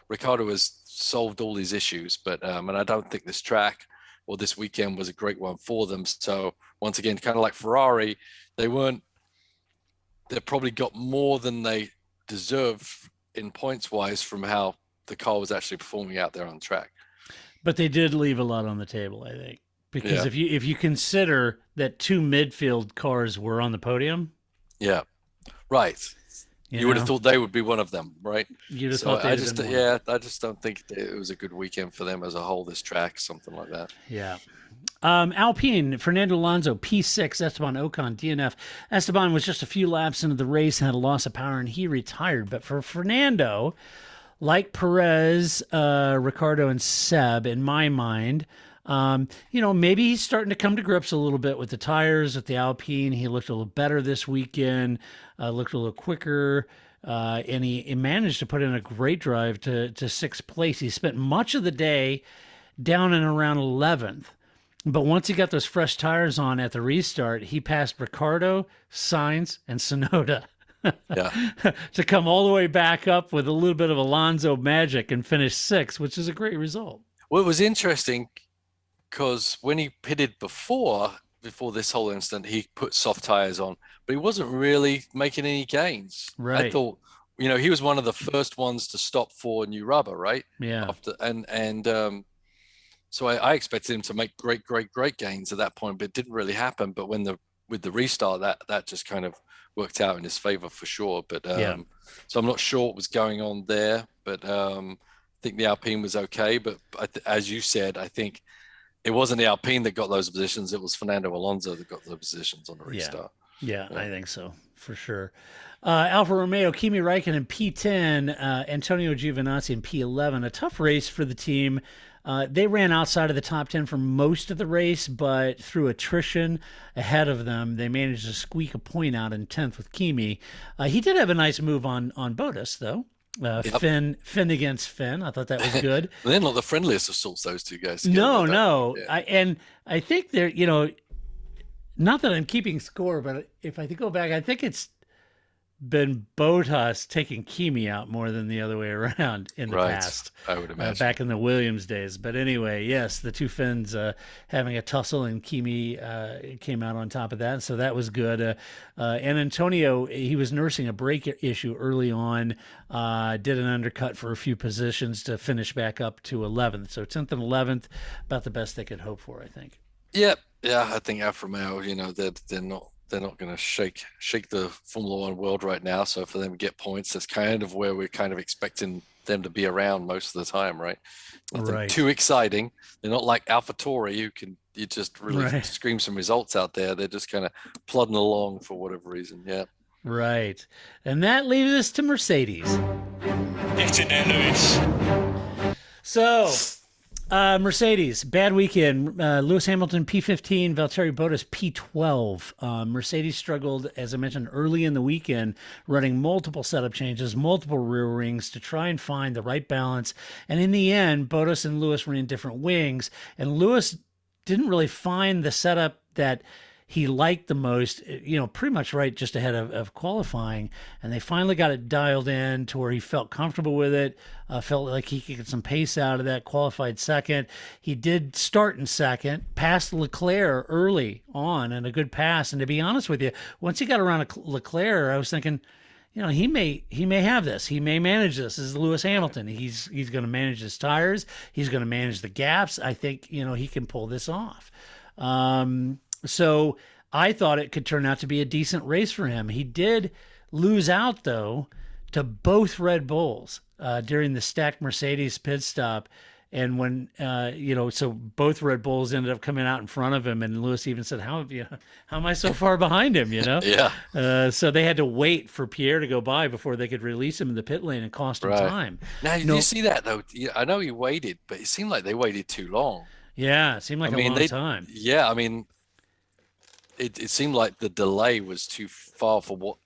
Speaker 5: Ricciardo has solved all these issues, but and I don't think this track or this weekend was a great one for them. So once again, kind of like Ferrari, they probably got more than they deserve in points wise from how the car was actually performing out there on track.
Speaker 1: But they did leave a lot on the table, I think. Because if you consider that two midfield cars were on the podium,
Speaker 5: right, you would have thought they would be one of them, right?
Speaker 1: You'd have thought
Speaker 5: I just don't think it was a good weekend for them as a whole. This track, something like that.
Speaker 1: Yeah. Alpine, Fernando Alonso, P6, Esteban Ocon, DNF. Esteban was just a few laps into the race and had a loss of power, and he retired. But for Fernando, like Perez, Ricciardo, and Seb, in my mind, maybe he's starting to come to grips a little bit with the tires, with the Alpine. He looked a little better this weekend, looked a little quicker, and he managed to put in a great drive to sixth place. He spent much of the day down and around 11th. But once he got those fresh tires on at the restart, he passed Ricciardo, Sainz, and Tsunoda to come all the way back up with a little bit of Alonso magic and finish sixth, which is a great result.
Speaker 5: Well, it was interesting because when he pitted before, before this whole incident, he put soft tires on, but he wasn't really making any gains.
Speaker 1: Right.
Speaker 5: I thought, he was one of the first ones to stop for new rubber, right?
Speaker 1: Yeah.
Speaker 5: So I expected him to make great gains at that point, but it didn't really happen. But with the restart, that just kind of worked out in his favor for sure. But so I'm not sure what was going on there, but I think the Alpine was okay. But as you said, I think it wasn't the Alpine that got those positions. It was Fernando Alonso that got the positions on the restart.
Speaker 1: Yeah, I think so, for sure. Alfa Romeo, Kimi Räikkönen P10, Antonio Giovinazzi in P11. A tough race for the team. They ran outside of the top 10 for most of the race, but through attrition ahead of them, they managed to squeak a point out in 10th with Kimi. He did have a nice move on Bottas, though. Finn against Finn. I thought that was good.
Speaker 5: They're not the friendliest of sorts, those two guys.
Speaker 1: No.
Speaker 5: Yeah.
Speaker 1: I think they're, not that I'm keeping score, but if I go back, I think it's been Bottas taking Kimi out more than the other way around in the past.
Speaker 5: I would imagine.
Speaker 1: Back in the Williams days. But anyway, yes, the two Finns having a tussle, and Kimi came out on top of that. So that was good. And Antonio, he was nursing a brake issue early on, did an undercut for a few positions to finish back up to 11th. So 10th and 11th, about the best they could hope for, I think.
Speaker 5: Yeah, I think Alfa Romeo, they're not going to shake the Formula One world right now. So for them to get points, that's kind of where we're kind of expecting them to be around most of the time, right? Nothing too exciting. They're not like AlphaTauri, you just really scream some results out there. They're just kind of plodding along for whatever reason. Yeah.
Speaker 1: Right. And that leaves us to Mercedes.
Speaker 6: It's in there, Lewis.
Speaker 1: So, Mercedes, bad weekend. Lewis Hamilton, P15, Valtteri Bottas, P12. Mercedes struggled, as I mentioned, early in the weekend, running multiple setup changes, multiple rear rings to try and find the right balance. And in the end, Bottas and Lewis were in different wings, and Lewis didn't really find the setup that he liked the most, pretty much right just ahead of qualifying. And they finally got it dialed in to where he felt comfortable with it, felt like he could get some pace out of that, qualified second. He did start in second, passed Leclerc early on, and a good pass. And to be honest with you, once he got around Leclerc, I was thinking, he may have this. He may manage this. This is Lewis Hamilton. He's going to manage his tires. He's going to manage the gaps. I think, he can pull this off. So I thought it could turn out to be a decent race for him. He did lose out, though, to both Red Bulls during the stacked Mercedes pit stop. And when, so both Red Bulls ended up coming out in front of him. And Lewis even said, how am I so far behind him,
Speaker 5: Yeah.
Speaker 1: So they had to wait for Pierre to go by before they could release him in the pit lane and cost him time.
Speaker 5: Now, you see that, though? I know he waited, but it seemed like they waited too long.
Speaker 1: Yeah, it seemed like a long time.
Speaker 5: Yeah, I mean, it seemed like the delay was too far for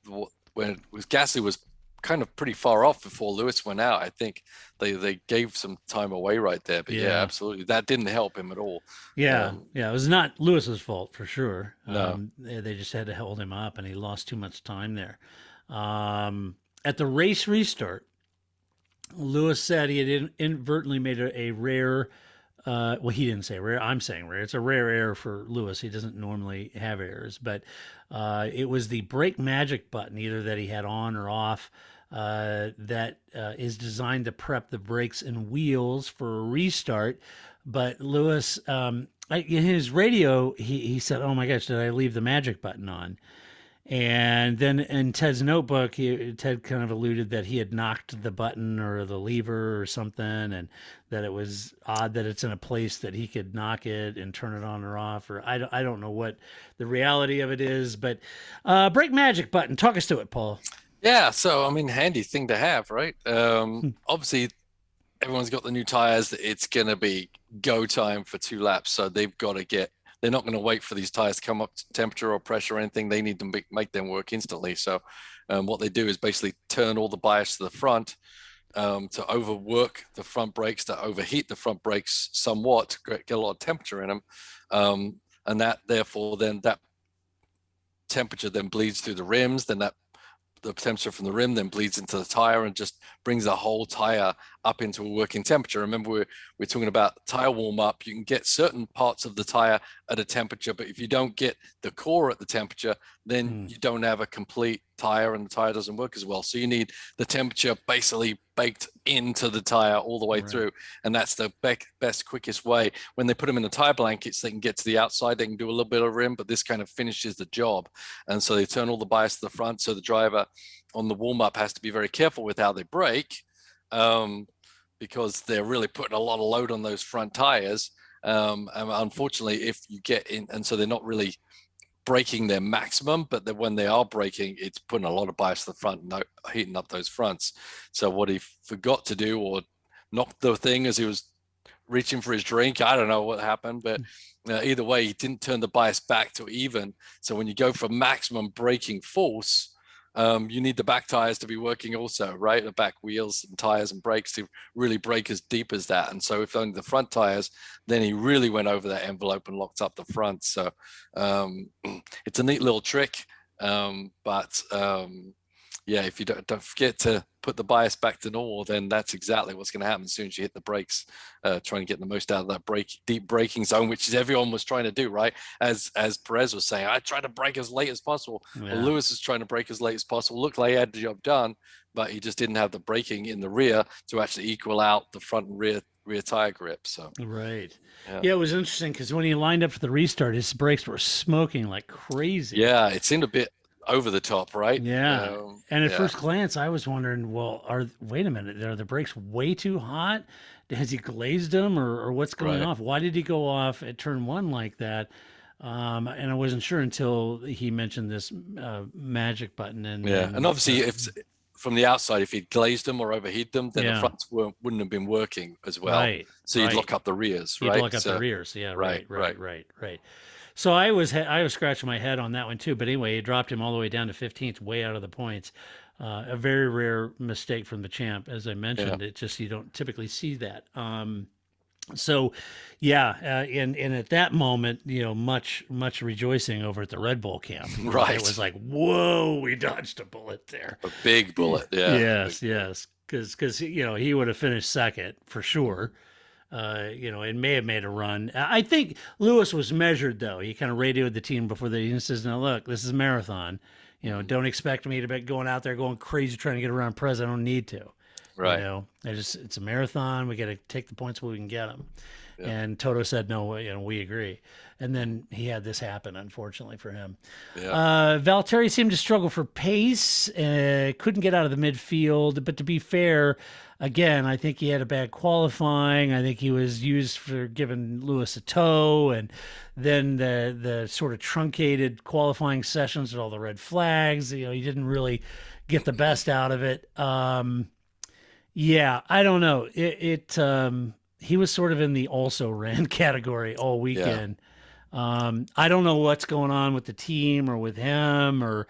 Speaker 5: when Gasly was kind of pretty far off before Lewis went out. I think they gave some time away right there. But yeah, absolutely, that didn't help him at all.
Speaker 1: Yeah, it was not Lewis's fault for sure.
Speaker 5: No.
Speaker 1: They just had to hold him up, and he lost too much time there. At the race restart, Lewis said he had inadvertently made a rare. Well, he didn't say rare. I'm saying rare. It's a rare error for Lewis. He doesn't normally have errors, but it was the brake magic button, either that he had on or off, that is designed to prep the brakes and wheels for a restart. But Lewis, in his radio, he said, "Oh my gosh, did I leave the magic button on?" And then in Ted's notebook, Ted kind of alluded that he had knocked the button or the lever or something, and that it was odd that it's in a place that he could knock it and turn it on or off. Or I don't know what the reality of it is, but brake magic button. Talk us to it, Paul.
Speaker 5: Yeah, so I mean, handy thing to have, right? Obviously, everyone's got the new tires. It's going to be go time for 2 laps, so they've got to get. They're not going to wait for these tires to come up to temperature or pressure or anything. They need to make them work instantly. So what they do is basically turn all the bias to the front to overwork the front brakes, to overheat the front brakes somewhat, to get a lot of temperature in them. And that, therefore, then that temperature then bleeds through the rims. Then the temperature from the rim then bleeds into the tire and just brings the whole tire up into a working temperature. Remember, we're talking about tire warm up. You can get certain parts of the tire at a temperature, but if you don't get the core at the temperature, then you don't have a complete tire, and the tire doesn't work as well. So you need the temperature basically baked into the tire all the way through, and that's the best, quickest way. When they put them in the tire blankets, they can get to the outside, they can do a little bit of rim, but this kind of finishes the job. And so they turn all the bias to the front, so the driver on the warm-up has to be very careful with how they brake, because they're really putting a lot of load on those front tires. And unfortunately, if you get in, and so they're not really braking their maximum, but when they are braking, it's putting a lot of bias to the front and heating up those fronts. So what he forgot to do, or knocked the thing as he was reaching for his drink, I don't know what happened, but either way, he didn't turn the bias back to even. So when you go for maximum braking force, you need the back tires to be working also, right? The back wheels and tires and brakes to really brake as deep as that. And so if only the front tires, then he really went over that envelope and locked up the front. So it's a neat little trick. Yeah, if you don't forget to put the bias back to normal, then that's exactly what's going to happen as soon as you hit the brakes, trying to get the most out of that deep braking zone, which is everyone was trying to do, right? As Perez was saying, I try to brake as late as possible.
Speaker 1: Yeah.
Speaker 5: Well, Lewis is trying to brake as late as possible. Looked like he had the job done, but he just didn't have the braking in the rear to actually equal out the front and rear tire grip. So
Speaker 1: yeah, it was interesting because when he lined up for the restart, his brakes were smoking like crazy.
Speaker 5: Yeah, it seemed a bit over the top, right?
Speaker 1: Yeah. And at first glance, I was wondering, well, wait a minute, are the brakes way too hot? Has he glazed them, or what's going off? Why did he go off at turn one like that? And I wasn't sure until he mentioned this magic button. And
Speaker 5: obviously, if from the outside, if he'd glazed them or overheat them, then the fronts wouldn't have been working as well.
Speaker 1: Right.
Speaker 5: So you'd lock up the rears, right?
Speaker 1: You'd lock up the rears. Yeah. Right. So I was scratching my head on that one too. But anyway, it dropped him all the way down to 15th, way out of the points. A very rare mistake from the champ, as I mentioned. It just, you don't typically see that. So, and at that moment, much rejoicing over at the Red Bull camp.
Speaker 5: Right.
Speaker 1: It was like, whoa, we dodged a bullet there.
Speaker 5: A big bullet. Yeah.
Speaker 1: Yes. Because he would have finished second for sure. It may have made a run. I think Lewis was measured, though. He kind of radioed the team before he says, "Now look, this is a marathon. Don't expect me to be going out there going crazy trying to get around Perez. I don't need to.
Speaker 5: Right.
Speaker 1: It's a marathon. We got to take the points where we can get them." Yeah. And Toto said, "No, we agree." And then he had this happen, unfortunately for him. Yeah. Valtteri seemed to struggle for pace. Couldn't get out of the midfield. But to be fair, again, I think he had a bad qualifying. I think he was used for giving Lewis a tow, and then the sort of truncated qualifying sessions with all the red flags. He didn't really get the best out of it. Yeah, I don't know. He was sort of in the also ran category all weekend. Yeah. I don't know what's going on with the team or with him, or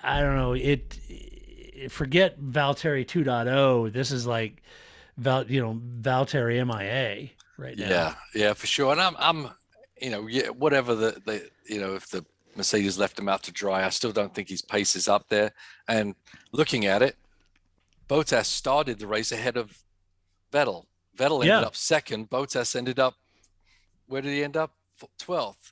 Speaker 1: I don't know. Forget Valtteri 2.0. This is like Valtteri MIA right now.
Speaker 5: Yeah, for sure. And I'm whatever if the Mercedes left him out to dry, I still don't think his pace is up there. And looking at it, Bottas started the race ahead of Vettel. Vettel ended up second. Bottas ended up, where did he end up? 12th.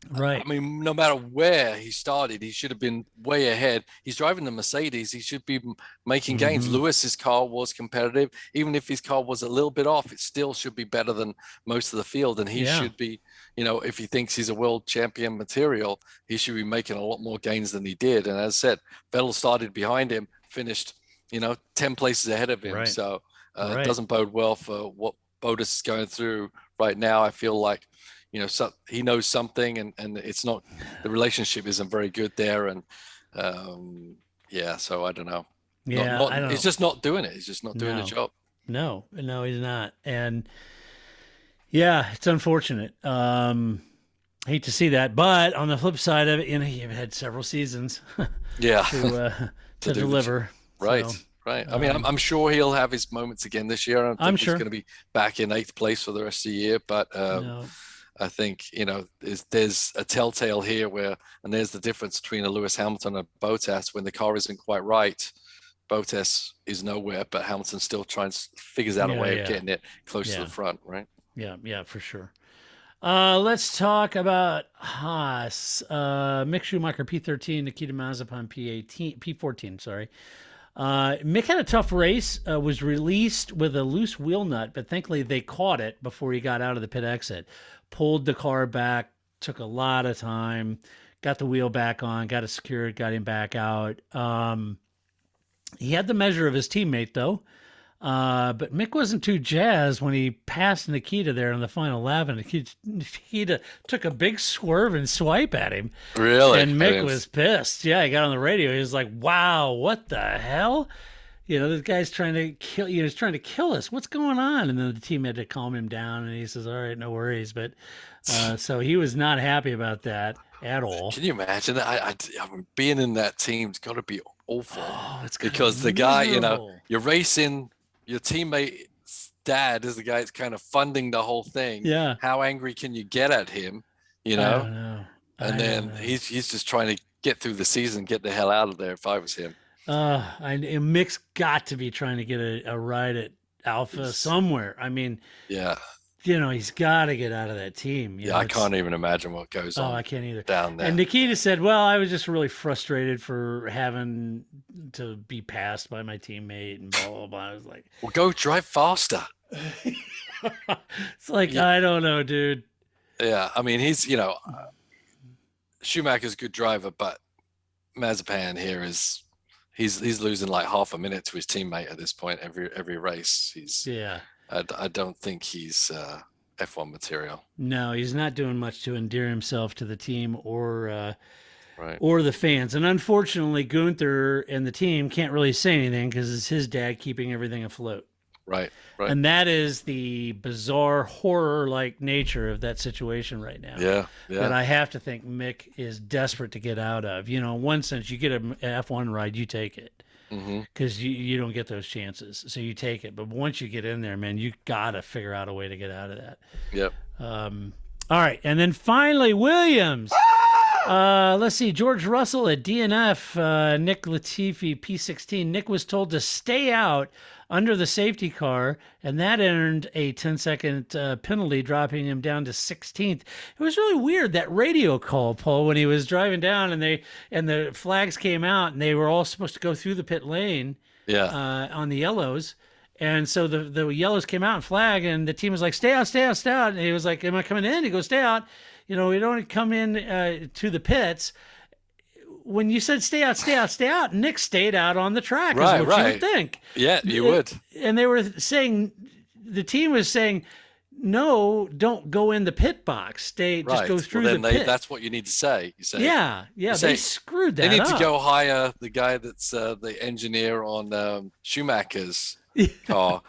Speaker 1: Right.
Speaker 5: I mean, no matter where he started, he should have been way ahead. He's driving the Mercedes. He should be making gains. Lewis's car was competitive. Even if his car was a little bit off, it still should be better than most of the field. And he should be, if he thinks he's a world champion material, he should be making a lot more gains than he did. And as I said, Vettel started behind him, finished 10 places ahead of him. Right. So it doesn't bode well for what Bottas is going through right now. I feel like, he knows something, and it's not, the relationship isn't very good there. And so I don't know.
Speaker 1: Yeah, I don't know.
Speaker 5: He's just not doing it. He's just not doing the job.
Speaker 1: No, he's not. And yeah, it's unfortunate. Hate to see that, but on the flip side of it, you've had several seasons to deliver.
Speaker 5: Right. So, right. I mean, I'm sure he'll have his moments again this year. I don't think he's going to be back in 8th place for the rest of the year, but I think, there's a telltale here and there's the difference between a Lewis Hamilton and a Bottas when the car isn't quite right. Bottas is nowhere, but Hamilton still figures out a way of getting it close to the front, right?
Speaker 1: Yeah, for sure. Let's talk about Haas. Mick Schumacher, P13, Nikita Mazepin, P14, sorry. Mick had a tough race, was released with a loose wheel nut, but thankfully they caught it before he got out of the pit exit. Pulled the car back, took a lot of time, got the wheel back on, got it secured, got him back out. He had the measure of his teammate, though. But Mick wasn't too jazzed when he passed Nikita there in the final lap, and Nikita took a big swerve and swipe at him.
Speaker 5: Really?
Speaker 1: And Mick was pissed. Yeah, he got on the radio. He was like, "Wow, what the hell? You know, this guy's trying to kill. He's trying to kill us. What's going on?" And then the team had to calm him down, and he says, "All right, no worries." But so he was not happy about that at all.
Speaker 5: Can you imagine? Being in that team's got to be awful.
Speaker 1: Oh, it's
Speaker 5: because the guy, you're racing. Your teammate's dad is the guy that's kind of funding the whole thing.
Speaker 1: Yeah.
Speaker 5: How angry can you get at him?
Speaker 1: I don't know.
Speaker 5: And then he's just trying to get through the season, get the hell out of there. If I was him.
Speaker 1: Mick's got to be trying to get a ride at Alpha somewhere. I mean,
Speaker 5: yeah.
Speaker 1: He's got to get out of that team.
Speaker 5: I can't even imagine what goes on.
Speaker 1: I can't either.
Speaker 5: Down there.
Speaker 1: And Nikita said, "Well, I was just really frustrated for having to be passed by my teammate and blah, blah, blah." I was like,
Speaker 5: "Well, go drive faster."
Speaker 1: It's like, I don't know, dude.
Speaker 5: Yeah. I mean, he's, Schumacher's a good driver, but Mazepin here he's losing like half a minute to his teammate at this point every race. I don't think he's F1 material.
Speaker 1: No, he's not doing much to endear himself to the team or
Speaker 5: right.
Speaker 1: or the fans. And unfortunately, Gunther and the team can't really say anything because it's his dad keeping everything afloat.
Speaker 5: Right.
Speaker 1: And that is the bizarre horror-like nature of that situation right now.
Speaker 5: Yeah.
Speaker 1: That I have to think Mick is desperate to get out of. In one sense, you get an F1 ride, you take it. Because you don't get those chances, so you take it. But once you get in there, man, you gotta figure out a way to get out of that.
Speaker 5: Yep.
Speaker 1: All right, and then finally Williams. Let's see, George Russell at DNF, Nick Latifi P16. Nick was told to stay out under the safety car, and that earned a 10-second penalty, dropping him down to 16th. It was really weird, that radio call, Paul, when he was driving down, and the flags came out, and they were all supposed to go through the pit lane on the yellows. And so the yellows came out and flag, and the team was like, "Stay out, stay out, stay out." And he was like, "Am I coming in?" He goes, "Stay out. We don't come in to the pits." When you said stay out, stay out, stay out, Nick stayed out on the track. Right, is what you would think.
Speaker 5: Yeah, you would.
Speaker 1: And they were saying, the team was saying, "No, don't go in the pit box. Stay, just go through the pit."
Speaker 5: That's what you need to say. You say,
Speaker 1: they screwed that up.
Speaker 5: They need to go hire the guy that's the engineer on Schumacher's car.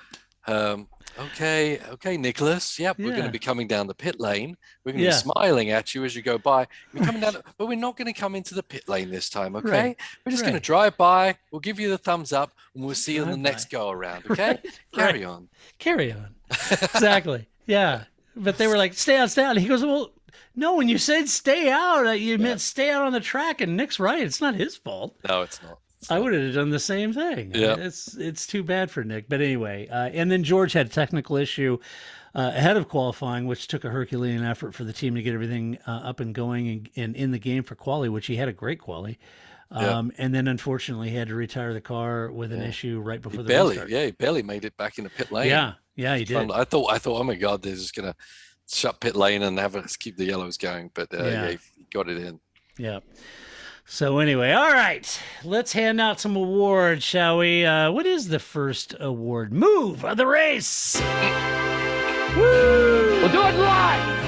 Speaker 5: Okay, Nicholas. Yep, we're going to be coming down the pit lane. We're going to be smiling at you as you go by. We're coming down, but we're not going to come into the pit lane this time. Okay,
Speaker 1: right.
Speaker 5: We're just going to drive by. We'll give you the thumbs up, and we'll see you in the next go around. Okay, carry on.
Speaker 1: Exactly. Yeah, but they were like, "Stay out, stay out." And he goes, "Well, no. When you said stay out, you meant stay out on the track." And Nick's right. It's not his fault.
Speaker 5: No, it's not.
Speaker 1: I would have done the same thing.
Speaker 5: Yeah,
Speaker 1: it's too bad for Nick. But anyway, and then George had a technical issue ahead of qualifying, which took a Herculean effort for the team to get everything up and going and in the game for quali, which he had a great quali. And then unfortunately he had to retire the car with an issue right before the restart.
Speaker 5: He barely made it back in the pit lane.
Speaker 1: Yeah, he did.
Speaker 5: I thought, oh my God, they're just gonna shut pit lane and have us keep the yellows going. But he got it in. Yeah.
Speaker 1: So anyway, all right, let's hand out some awards, shall we? What is the first award? Move of the race. Woo!
Speaker 2: We'll do it live.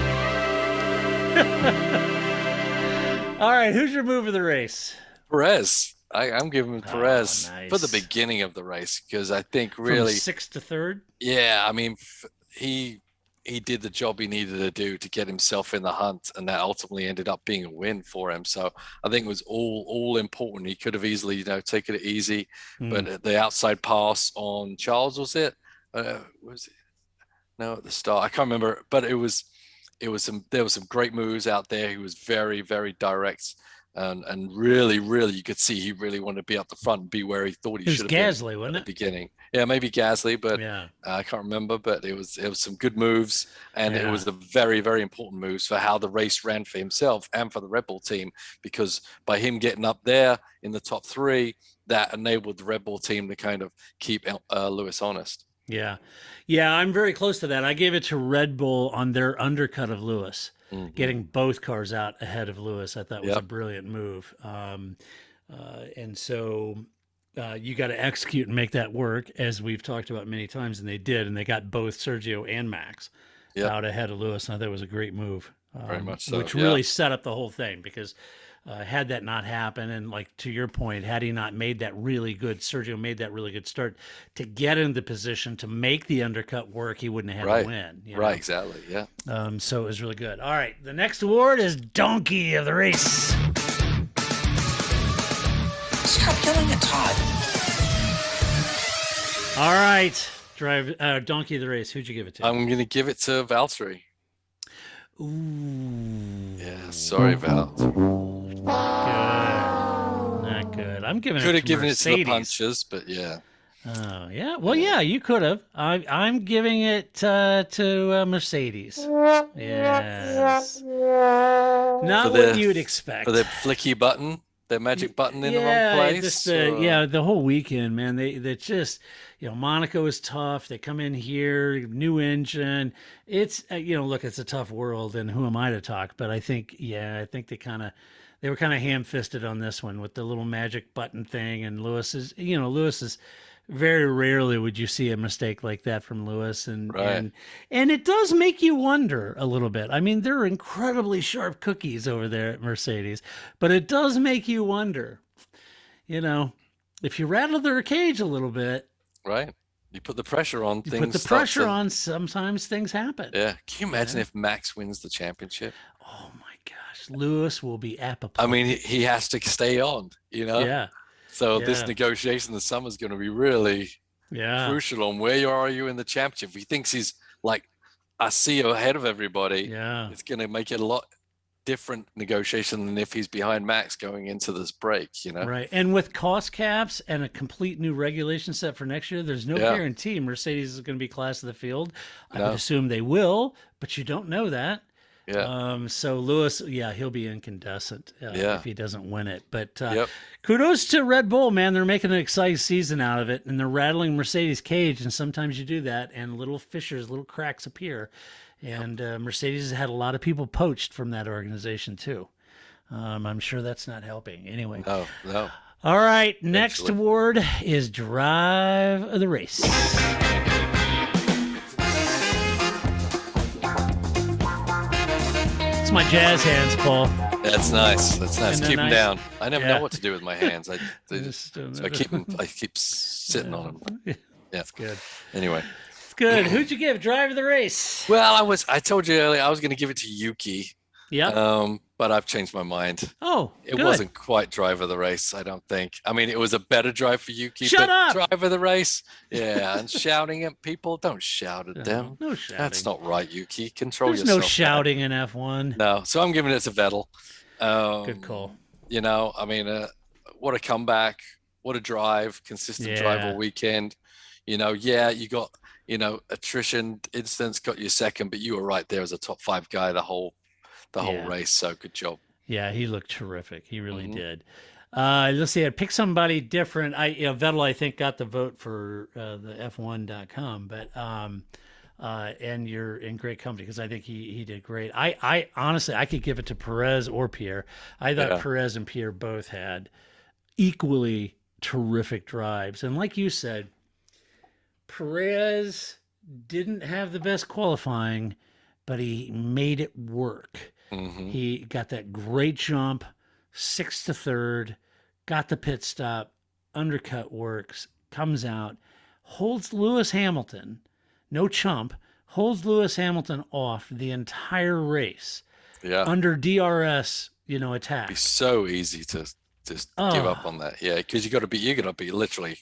Speaker 1: All right, who's your move of the race?
Speaker 5: Perez. I'm giving Perez for the beginning of the race because I think really
Speaker 1: from 6th to 3rd.
Speaker 5: Yeah, I mean he did the job he needed to do to get himself in the hunt, and that ultimately ended up being a win for him. So I think it was all important. He could have easily, taken it easy, but the outside pass on Charles, was it? Was it? No, at the start, I can't remember. But there was some great moves out there. He was very, very direct and really, you could see he really wanted to be up the front and be where he thought he should have
Speaker 1: Gasly,
Speaker 5: been
Speaker 1: wasn't
Speaker 5: at
Speaker 1: it?
Speaker 5: the beginning. Yeah, maybe Gasly, but
Speaker 1: Yeah.
Speaker 5: I can't remember. But it was some good moves, and it
Speaker 1: Yeah.
Speaker 5: was a very, very important moves for how the race ran for himself and for the Red Bull team, because by him getting up there in the top 3, that enabled the Red Bull team to kind of keep Lewis honest.
Speaker 1: Yeah. Yeah, I'm very close to that. I gave it to Red Bull on their undercut of Lewis. Getting both cars out ahead of Lewis, I thought was a brilliant move. And so you got to execute and make that work, as we've talked about many times, and they did. And they got both Sergio and Max out ahead of Lewis. And I thought it was a great move.
Speaker 5: Very much so,
Speaker 1: which really set up the whole thing, because had that not happened, and like to your point, had he not made that really good, Sergio made that really good start to get into the position to make the undercut work, he wouldn't have had to win. You know?
Speaker 5: Right, exactly, yeah.
Speaker 1: So it was really good. All right, the next award is Donkey of the Race.
Speaker 4: Stop yelling at Todd.
Speaker 1: All right, Donkey of the Race. Who'd you give it to?
Speaker 5: I'm going to give it to Valtteri.
Speaker 1: Ooh.
Speaker 5: Yeah, sorry, Val.
Speaker 1: Not good. I'm giving
Speaker 5: Could
Speaker 1: it
Speaker 5: have
Speaker 1: to
Speaker 5: given
Speaker 1: Mercedes.
Speaker 5: it to the punches, but yeah.
Speaker 1: Oh, yeah. Well, yeah, you could have. I'm giving it to Mercedes. Yes. Not what you'd expect.
Speaker 5: For their flicky button, their magic button in the wrong place.
Speaker 1: Just, the whole weekend, man. They just, Monaco is tough. They come in here, new engine. It's, look, it's a tough world, and who am I to talk? But I think they were kind of ham-fisted on this one with the little magic button thing. And Lewis is very rarely would you see a mistake like that from Lewis, and it does make you wonder a little bit. I mean, they're incredibly sharp cookies over there at Mercedes, but it does make you wonder, if you rattle their cage a little bit,
Speaker 5: right? You put the pressure on.
Speaker 1: Sometimes things happen.
Speaker 5: Yeah. Can you imagine if Max wins the championship?
Speaker 1: Oh my gosh, Lewis will be apoplectic.
Speaker 5: I mean, he has to stay on.
Speaker 1: Yeah.
Speaker 5: So this negotiation this summer is going to be really crucial on where are you in the championship. If he thinks he's like a CEO ahead of everybody, it's going to make it a lot different negotiation than if he's behind Max going into this break,
Speaker 1: Right. And with cost caps and a complete new regulation set for next year, there's no guarantee Mercedes is going to be class of the field. I would assume they will, but you don't know that.
Speaker 5: Yeah.
Speaker 1: So Lewis, he'll be incandescent if he doesn't win it. But kudos to Red Bull, man. They're making an exciting season out of it, and they're rattling Mercedes' cage. And sometimes you do that, and little fissures, little cracks appear. And Mercedes has had a lot of people poached from that organization too. I'm sure that's not helping. Anyway.
Speaker 5: No.
Speaker 1: All right. Next award is Drive of the Race. My jazz hands, Paul.
Speaker 5: That's nice. Keep them down. I never know what to do with my hands. I keep sitting on them. Yeah,
Speaker 1: that's good.
Speaker 5: Anyway,
Speaker 1: it's good. Who'd you give Drive of the Race?
Speaker 5: Well, I told you earlier I was going to give it to Yuki.
Speaker 1: Yeah.
Speaker 5: But I've changed my mind.
Speaker 1: Oh,
Speaker 5: it wasn't quite Drive of the Race, I don't think. I mean, it was a better drive for Yuki.
Speaker 1: Shut up!
Speaker 5: Drive of the Race. Yeah, and shouting at people. Don't shout at them.
Speaker 1: No shouting.
Speaker 5: That's not right, Yuki. Control
Speaker 1: yourself.
Speaker 5: There's
Speaker 1: no shouting in F1.
Speaker 5: No, so I'm giving it to Vettel.
Speaker 1: Good call.
Speaker 5: I mean, what a comeback. What a drive. Consistent drive all weekend. You got, attrition incidents got you second, but you were right there as a top 5 guy the whole race. So good job. Yeah,
Speaker 1: he looked terrific. He really did. Let's see. I'd pick somebody different. Vettel, I think, got the vote for the F1.com, but and you're in great company because I think he did great. I honestly, I could give it to Perez or Pierre. I thought Perez and Pierre both had equally terrific drives, and like you said, Perez didn't have the best qualifying, but he made it work. He got that great jump, 6th to 3rd, got the pit stop, undercut works, comes out, holds Lewis Hamilton, no chump, holds Lewis Hamilton off the entire race.
Speaker 5: Yeah.
Speaker 1: Under DRS, attack.
Speaker 5: It'd be so easy to just give up on that. Yeah, because you're gonna be literally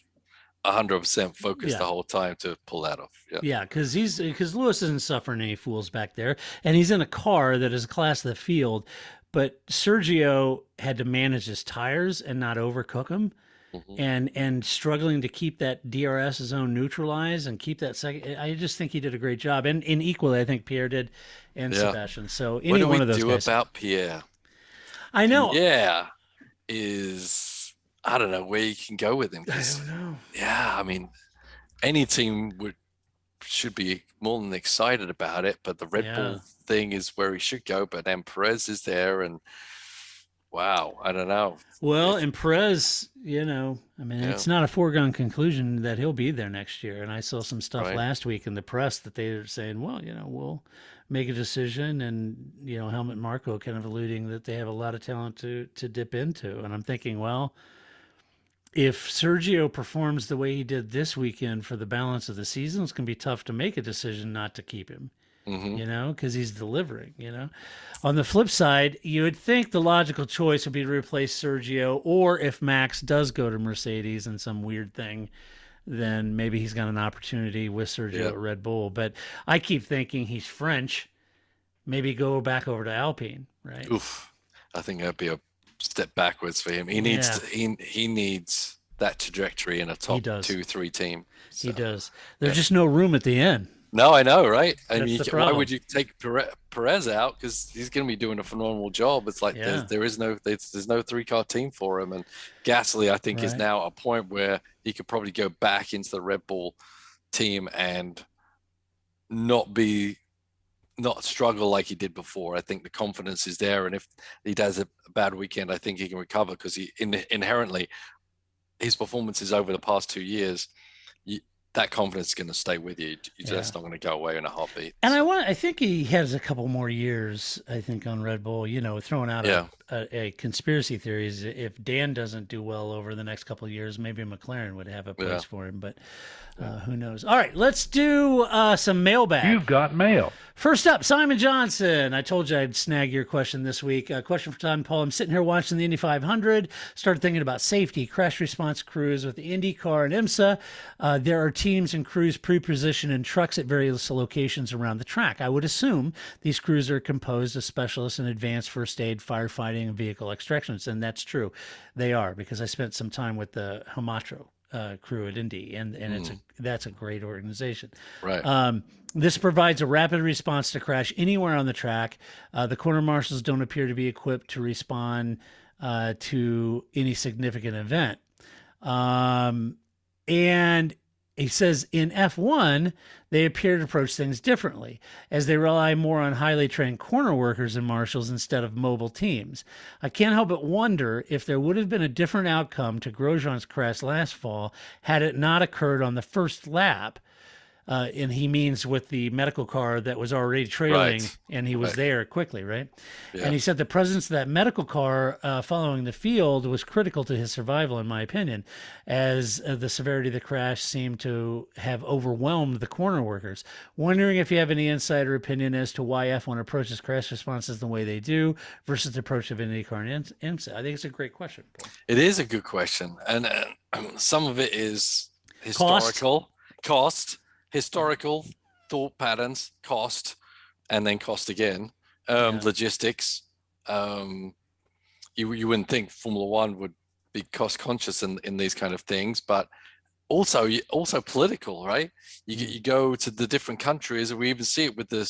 Speaker 5: 100% focused
Speaker 1: Yeah.
Speaker 5: the whole time to pull that off. Yeah.
Speaker 1: Yeah, because Lewis isn't suffering any fools back there, and he's in a car that is a class of the field. But Sergio had to manage his tires and not overcook them,
Speaker 5: Mhm.
Speaker 1: and struggling to keep that DRS zone neutralized and keep that second. I just think he did a great job, and equally, I think Pierre did, and
Speaker 5: Yeah.
Speaker 1: Sebastian. So
Speaker 5: What
Speaker 1: any
Speaker 5: do
Speaker 1: one
Speaker 5: we
Speaker 1: of those
Speaker 5: do
Speaker 1: guys.
Speaker 5: about Pierre?
Speaker 1: I know.
Speaker 5: Yeah, is I don't know where you can go with him.
Speaker 1: I don't know.
Speaker 5: Yeah, I mean, any team should be more than excited about it, but the Red Bull thing is where he should go. But then Perez is there, and wow, I don't know.
Speaker 1: Well, and Perez, I mean, it's not a foregone conclusion that he'll be there next year. And I saw some stuff last week in the press that they were saying, well, we'll make a decision, and Helmut Marko kind of alluding that they have a lot of talent to dip into. And I'm thinking, well, if Sergio performs the way he did this weekend for the balance of the season, it's going to be tough to make a decision not to keep him. Because he's delivering, On the flip side, you would think the logical choice would be to replace Sergio, or if Max does go to Mercedes and some weird thing, then maybe he's got an opportunity with Sergio at Red Bull. But I keep thinking he's French. Maybe go back over to Alpine, right?
Speaker 5: Oof. I think that'd be a step backwards for him. He needs he needs that trajectory in a top 2-3 team. So,
Speaker 1: he does. There's just no room at the end.
Speaker 5: No, I know, right? I mean,
Speaker 1: the
Speaker 5: why
Speaker 1: problem.
Speaker 5: would you take Perez out? Because he's going to be doing a phenomenal job. It's like there's no 3-car team for him. And Gasly, I think, is now a point where he could probably go back into the Red Bull team and not struggle like he did before. I think the confidence is there, and if he does a bad weekend, I think he can recover because he inherently his performances over the past 2 years. That confidence is going to stay with you. You're just not going to go away in a heartbeat.
Speaker 1: And I think he has a couple more years, I think, on Red Bull, throwing out a conspiracy theories. If Dan doesn't do well over the next couple of years, maybe McLaren would have a place for him, but who knows? All right, let's do some mailbag.
Speaker 7: You've got mail.
Speaker 1: First up, Simon Johnson. I told you I'd snag your question this week. Question for Todd and Paul. I'm sitting here watching the Indy 500. Started thinking about safety, crash response crews with the IndyCar and IMSA. There are teams and crews pre-positioned in trucks at various locations around the track. I would assume these crews are composed of specialists in advanced first aid, firefighting, and vehicle extractions. And that's true. They are, because I spent some time with the Hamatro crew at Indy, and that's a great organization.
Speaker 5: Right.
Speaker 1: This provides a rapid response to crash anywhere on the track. The corner marshals don't appear to be equipped to respond to any significant event. And he says in F1, they appear to approach things differently, as they rely more on highly trained corner workers and marshals instead of mobile teams. I can't help but wonder if there would have been a different outcome to Grosjean's crash last fall had it not occurred on the first lap. And he means with the medical car that was already trailing, and he was there quickly, right?
Speaker 5: Yeah.
Speaker 1: And he said the presence of that medical car following the field was critical to his survival, in my opinion, as the severity of the crash seemed to have overwhelmed the corner workers. Wondering if you have any insider opinion as to why F1 approaches crash responses the way they do versus the approach of IndyCar and IMSA. I think it's a great question, Paul.
Speaker 5: It is a good question, and some of it is historical cost. Historical thought patterns, cost, and then cost again. Logistics. You wouldn't think Formula One would be cost conscious in these kind of things, but also political, right? You go to the different countries, and we even see it with the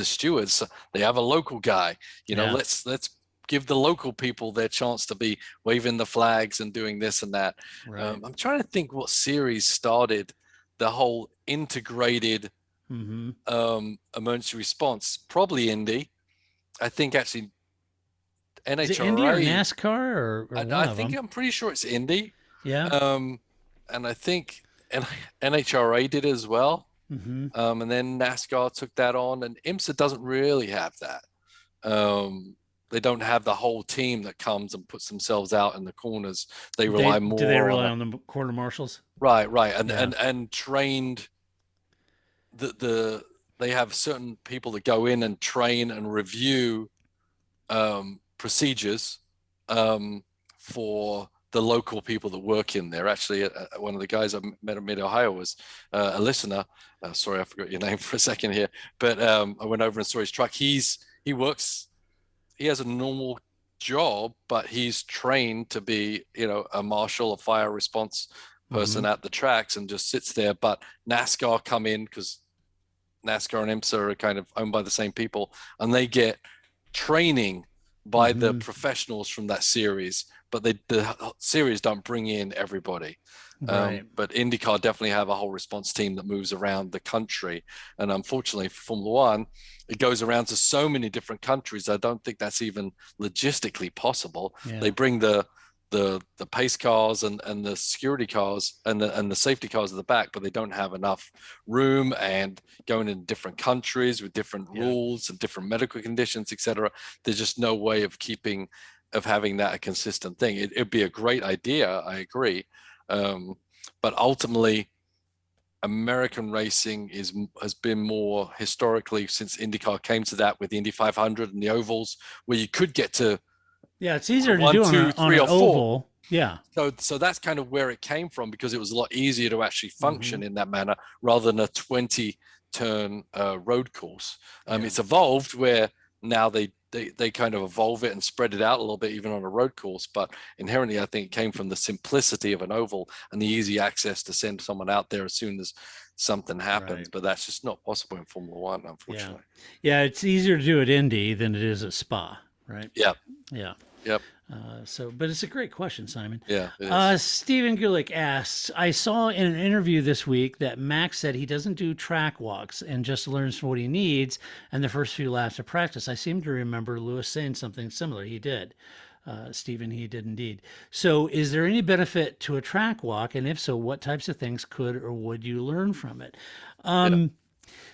Speaker 5: stewards. They have a local guy. Let's give the local people their chance to be waving the flags and doing this and that.
Speaker 1: Right.
Speaker 5: I'm trying to think what series started the whole integrated emergency response. Probably Indy. I think actually NHRA.
Speaker 1: Is it Indy or NASCAR or
Speaker 5: I think I'm pretty sure it's Indy.
Speaker 1: Yeah.
Speaker 5: And I think NHRA did as well. And then NASCAR took that on, and IMSA doesn't really have that. They don't have the whole team that comes and puts themselves out in the corners. They rely more.
Speaker 1: Do they rely on the corner marshals?
Speaker 5: Right, and trained. They have certain people that go in and train and review procedures for the local people that work in there. Actually, one of the guys I met in Mid-Ohio was a listener. Sorry, I forgot your name for a second here. But I went over and saw his truck. He has a normal job, but he's trained to be, a marshal, a fire response person at the tracks, and just sits there. But NASCAR come in, because NASCAR and IMSA are kind of owned by the same people, and they get training by the professionals from that series, but the series don't bring in everybody.
Speaker 1: Right.
Speaker 5: But IndyCar definitely have a whole response team that moves around the country. And unfortunately for Formula One, it goes around to so many different countries. I don't think that's even logistically possible.
Speaker 1: Yeah.
Speaker 5: They bring the pace cars and the security cars and the safety cars at the back, but they don't have enough room, and going in different countries with different rules and different medical conditions, etc. There's just no way of having that a consistent thing. It'd be a great idea, I agree, but ultimately American racing has been more historically, since IndyCar came to that with the Indy 500 and the ovals, where you could get to
Speaker 1: it's easier to
Speaker 5: 1,
Speaker 1: do
Speaker 5: 2,
Speaker 1: on
Speaker 5: 3,
Speaker 1: an
Speaker 5: or 4.
Speaker 1: oval. Yeah.
Speaker 5: So that's kind of where it came from, because it was a lot easier to actually function in that manner rather than a 20-turn road course. It's evolved where now they kind of evolve it and spread it out a little bit, even on a road course. But inherently, I think it came from the simplicity of an oval and the easy access to send someone out there as soon as something happens.
Speaker 1: Right.
Speaker 5: But that's just not possible in Formula One, unfortunately.
Speaker 1: Yeah, it's easier to do at Indy than it is at Spa, right?
Speaker 5: Yeah.
Speaker 1: Yeah.
Speaker 5: Yep.
Speaker 1: But it's a great question, Simon.
Speaker 5: Yeah. It is.
Speaker 1: Stephen Gulick asks, I saw in an interview this week that Max said he doesn't do track walks and just learns what he needs and the first few laps of practice. I seem to remember Lewis saying something similar. He did. Stephen, he did indeed. So is there any benefit to a track walk? And if so, what types of things could or would you learn from it?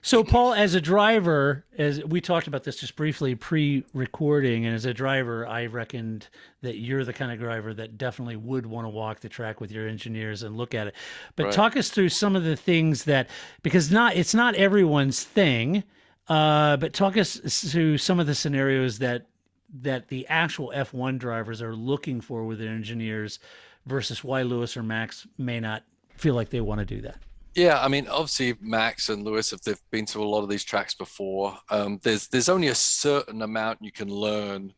Speaker 1: So, Paul, as a driver, as we talked about this just briefly pre-recording, and as a driver, I reckoned that you're the kind of driver that definitely would want to walk the track with your engineers and look at it. But talk us through some of the things that, because it's not everyone's thing, but talk us through some of the scenarios that the actual F1 drivers are looking for with their engineers versus why Lewis or Max may not feel like they want to do that.
Speaker 5: Yeah, I mean, obviously Max and Lewis, if they've been to a lot of these tracks before, there's only a certain amount you can learn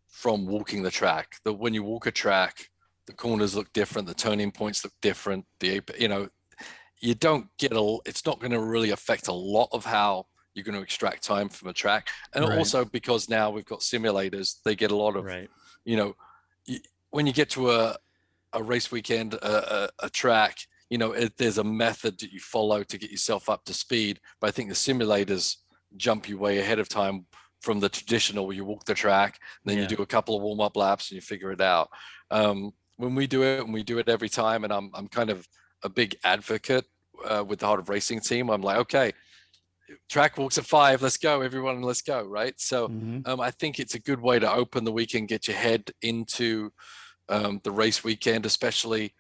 Speaker 5: from walking the track. That when you walk a track, the corners look different, the turning points look different. You don't get it's not going to really affect a lot of how you're going to extract time from a track. And also because now we've got simulators, they get a lot of, when you get to a race weekend, a track, there's a method that you follow to get yourself up to speed. But I think the simulators jump you way ahead of time from the traditional where you walk the track, and then you do a couple of warm-up laps and you figure it out. When we do it, and we do it every time, and I'm kind of a big advocate with the Heart of Racing team. I'm like, okay, track walks at 5, let's go, everyone, let's go, right? So I think it's a good way to open the weekend, get your head into the race weekend, especially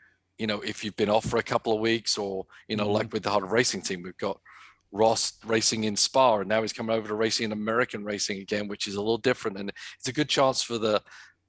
Speaker 5: if you've been off for a couple of weeks, or like with the Heart of Racing team, we've got Ross racing in Spa, and now he's coming over to racing in American racing again, which is a little different. And it's a good chance for the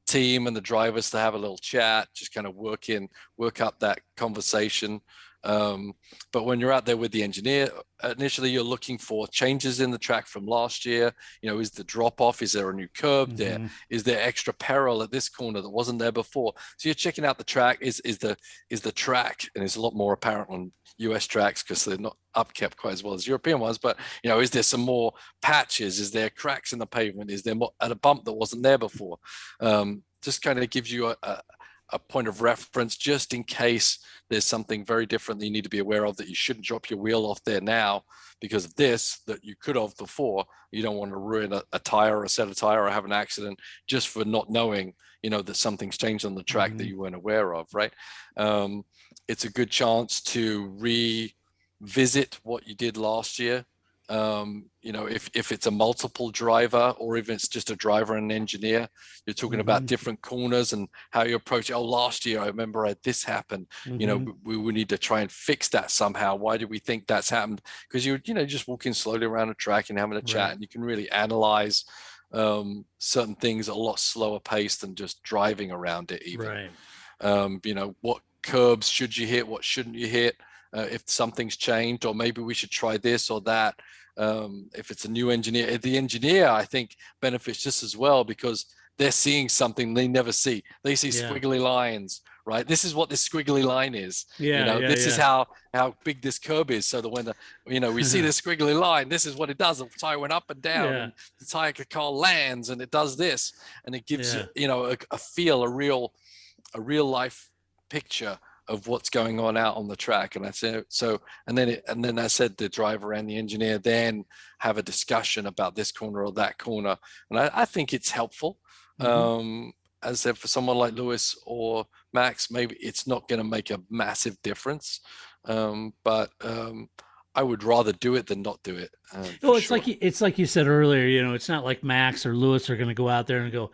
Speaker 5: team and the drivers to have a little chat, just kind of work up that conversation. But when you're out there with the engineer, initially you're looking for changes in the track from last year. Is the drop off? Is there a new curb there? Is there extra peril at this corner that wasn't there before? So you're checking out the track. Is the track, and it's a lot more apparent on US tracks because they're not upkept quite as well as European ones, but is there some more patches? Is there cracks in the pavement? Is there more at a bump that wasn't there before? Just kind of gives you a point of reference, just in case there's something very different that you need to be aware of, that you shouldn't drop your wheel off there now because of this that you could have before. You don't want to ruin a tire or a set of tire or have an accident just for not knowing, that something's changed on the track that you weren't aware of, right? It's a good chance to revisit what you did last year. If it's a multiple driver, or even it's just a driver and an engineer, you're talking about different corners and how you approach it. Oh, last year I remember this happened. We need to try and fix that somehow. Why do we think that's happened? Because you're just walking slowly around a track and having a chat, and you can really analyze certain things at a lot slower pace than just driving around it even. What curbs should you hit? What shouldn't you hit? If something's changed, or maybe we should try this or that. If it's a new engineer, the engineer, I think, benefits just as well, because they're seeing something they never see. They see squiggly lines, right? This is what this squiggly line is. This is how big this curb is. So that when we see this squiggly line, this is what it does. The tire went up and down, and the tire car lands, and it does this, and it gives you a feel, a real life picture of what's going on out on the track. And I said, and then I said the driver and the engineer then have a discussion about this corner or that corner. And I think it's helpful. As I said, for someone like Lewis or Max, maybe it's not going to make a massive difference. But I would rather do it than not do it.
Speaker 1: Well, it's like you said earlier, it's not like Max or Lewis are going to go out there and go,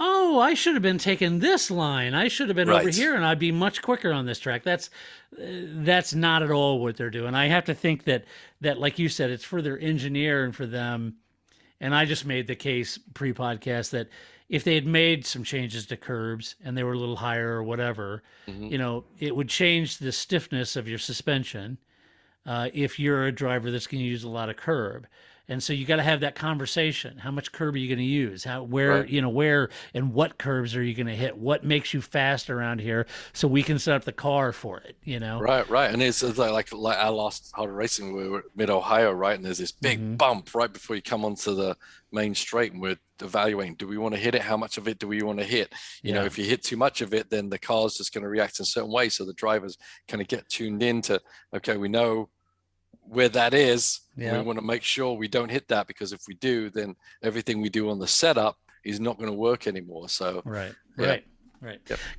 Speaker 1: oh, I should have been taking this line. I should have been over here, and I'd be much quicker on this track. That's not at all what they're doing. I have to think that like you said, it's for their engineer and for them. And I just made the case pre-podcast that if they had made some changes to curbs and they were a little higher or whatever, it would change the stiffness of your suspension if you're a driver that's going to use a lot of curb. And so you got to have that conversation. How much curb are you going to use? Where and what curbs are you going to hit? What makes you fast around here so we can set up the car for it,
Speaker 5: Right. And it's like our last Harder Racing, we were at Mid-Ohio, right? And there's this big bump right before you come onto the main straight, and we're evaluating, do we want to hit it? How much of it do we want to hit? If you hit too much of it, then the car's just going to react in a certain way. So the drivers kind of get tuned into, okay, we know where that is. We want to make sure we don't hit that, because if we do, then everything we do on the setup is not going to work anymore. So
Speaker 1: right. Yep.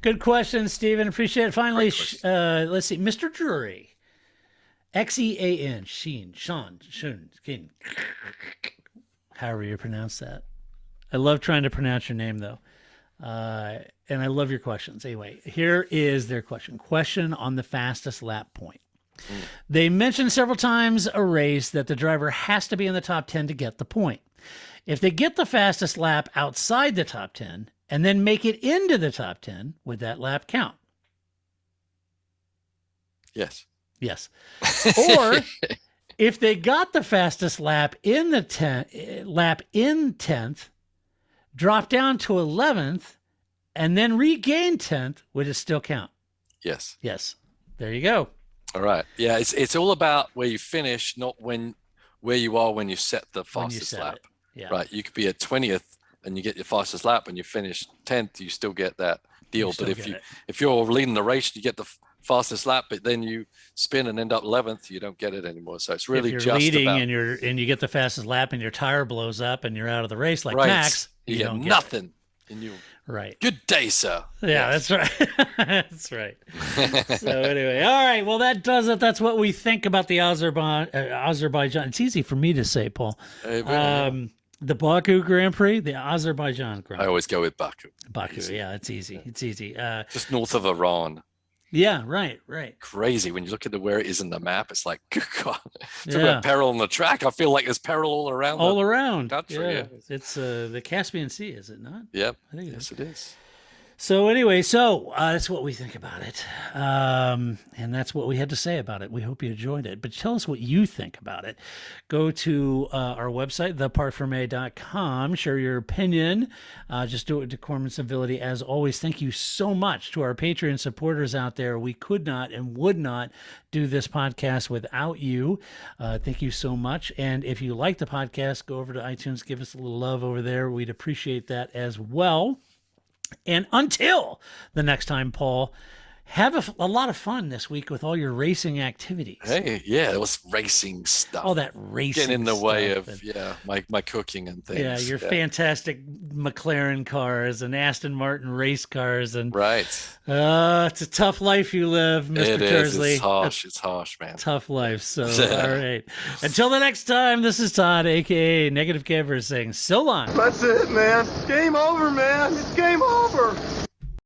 Speaker 1: Good question, Stephen. Appreciate it. Finally, let's see, Mr. Drury, Xean, Sheen, however you pronounce that. I love trying to pronounce your name though, and I love your questions. Anyway, here is their question on the fastest lap point. They mentioned several times a race that the driver has to be in the top 10 to get the point. If they get the fastest lap outside the top 10 and then make it into the top 10, would that lap count?
Speaker 5: Yes.
Speaker 1: Or if they got the fastest lap in the 10th, drop down to 11th, and then regain 10th, would it still count?
Speaker 5: Yes.
Speaker 1: There you go.
Speaker 5: All right. Yeah, it's all about where you finish, not where you are when you set the fastest lap.
Speaker 1: Yeah.
Speaker 5: Right. You could be at 20th and you get your fastest lap, and you finish 10th, you still get that deal. But if you're leading the race, you get the fastest lap, but then you spin and end up 11th, you don't get it anymore. So it's really
Speaker 1: if you're
Speaker 5: just
Speaker 1: leading
Speaker 5: about,
Speaker 1: and you get the fastest lap and your tire blows up and you're out of the race like
Speaker 5: right.
Speaker 1: Max,
Speaker 5: you get
Speaker 1: don't
Speaker 5: nothing.
Speaker 1: Get
Speaker 5: And you
Speaker 1: right.
Speaker 5: Good day, sir.
Speaker 1: Yeah,
Speaker 5: Yes.
Speaker 1: that's right. That's right. So anyway, all right. Well, that does it. That's what we think about the Azerbaijan. It's easy for me to say, Paul. The Baku Grand Prix, the Azerbaijan Grand Prix.
Speaker 5: I always go with Baku.
Speaker 1: Easy. Yeah, it's easy. It's easy.
Speaker 5: Just north of Iran.
Speaker 1: Yeah, right.
Speaker 5: Crazy. When you look at where it is in the map, it's like, God, talk
Speaker 1: Yeah.
Speaker 5: about peril on the track. I feel like there's peril all around.
Speaker 1: All around.
Speaker 5: country, yeah.
Speaker 1: It's the Caspian Sea, is it not?
Speaker 5: Yep.
Speaker 1: I think
Speaker 5: Yes, it is.
Speaker 1: So anyway, that's what we think about it. And that's what we had to say about it. We hope you enjoyed it. But tell us what you think about it. Go to our website, theparcfermé.com. Share your opinion. Just do it with decorum and civility. As always, thank you so much to our Patreon supporters out there. We could not and would not do this podcast without you. Thank you so much. And if you like the podcast, go over to iTunes, give us a little love over there. We'd appreciate that as well. And until the next time, Paul, have a lot of fun this week with all your racing activities.
Speaker 5: Hey, yeah, it was racing stuff.
Speaker 1: All that racing
Speaker 5: Getting in the way of,
Speaker 1: and,
Speaker 5: my cooking and things.
Speaker 1: Yeah, your fantastic McLaren cars and Aston Martin race cars. And
Speaker 5: Right.
Speaker 1: It's a tough life you live, Mr.
Speaker 5: It is.
Speaker 1: Kersley.
Speaker 5: It's harsh, man.
Speaker 1: Tough life. So, all right. Until the next time, this is Todd, a.k.a. Negative Camper, saying so long.
Speaker 7: That's it, man. It's game over, man. It's game over.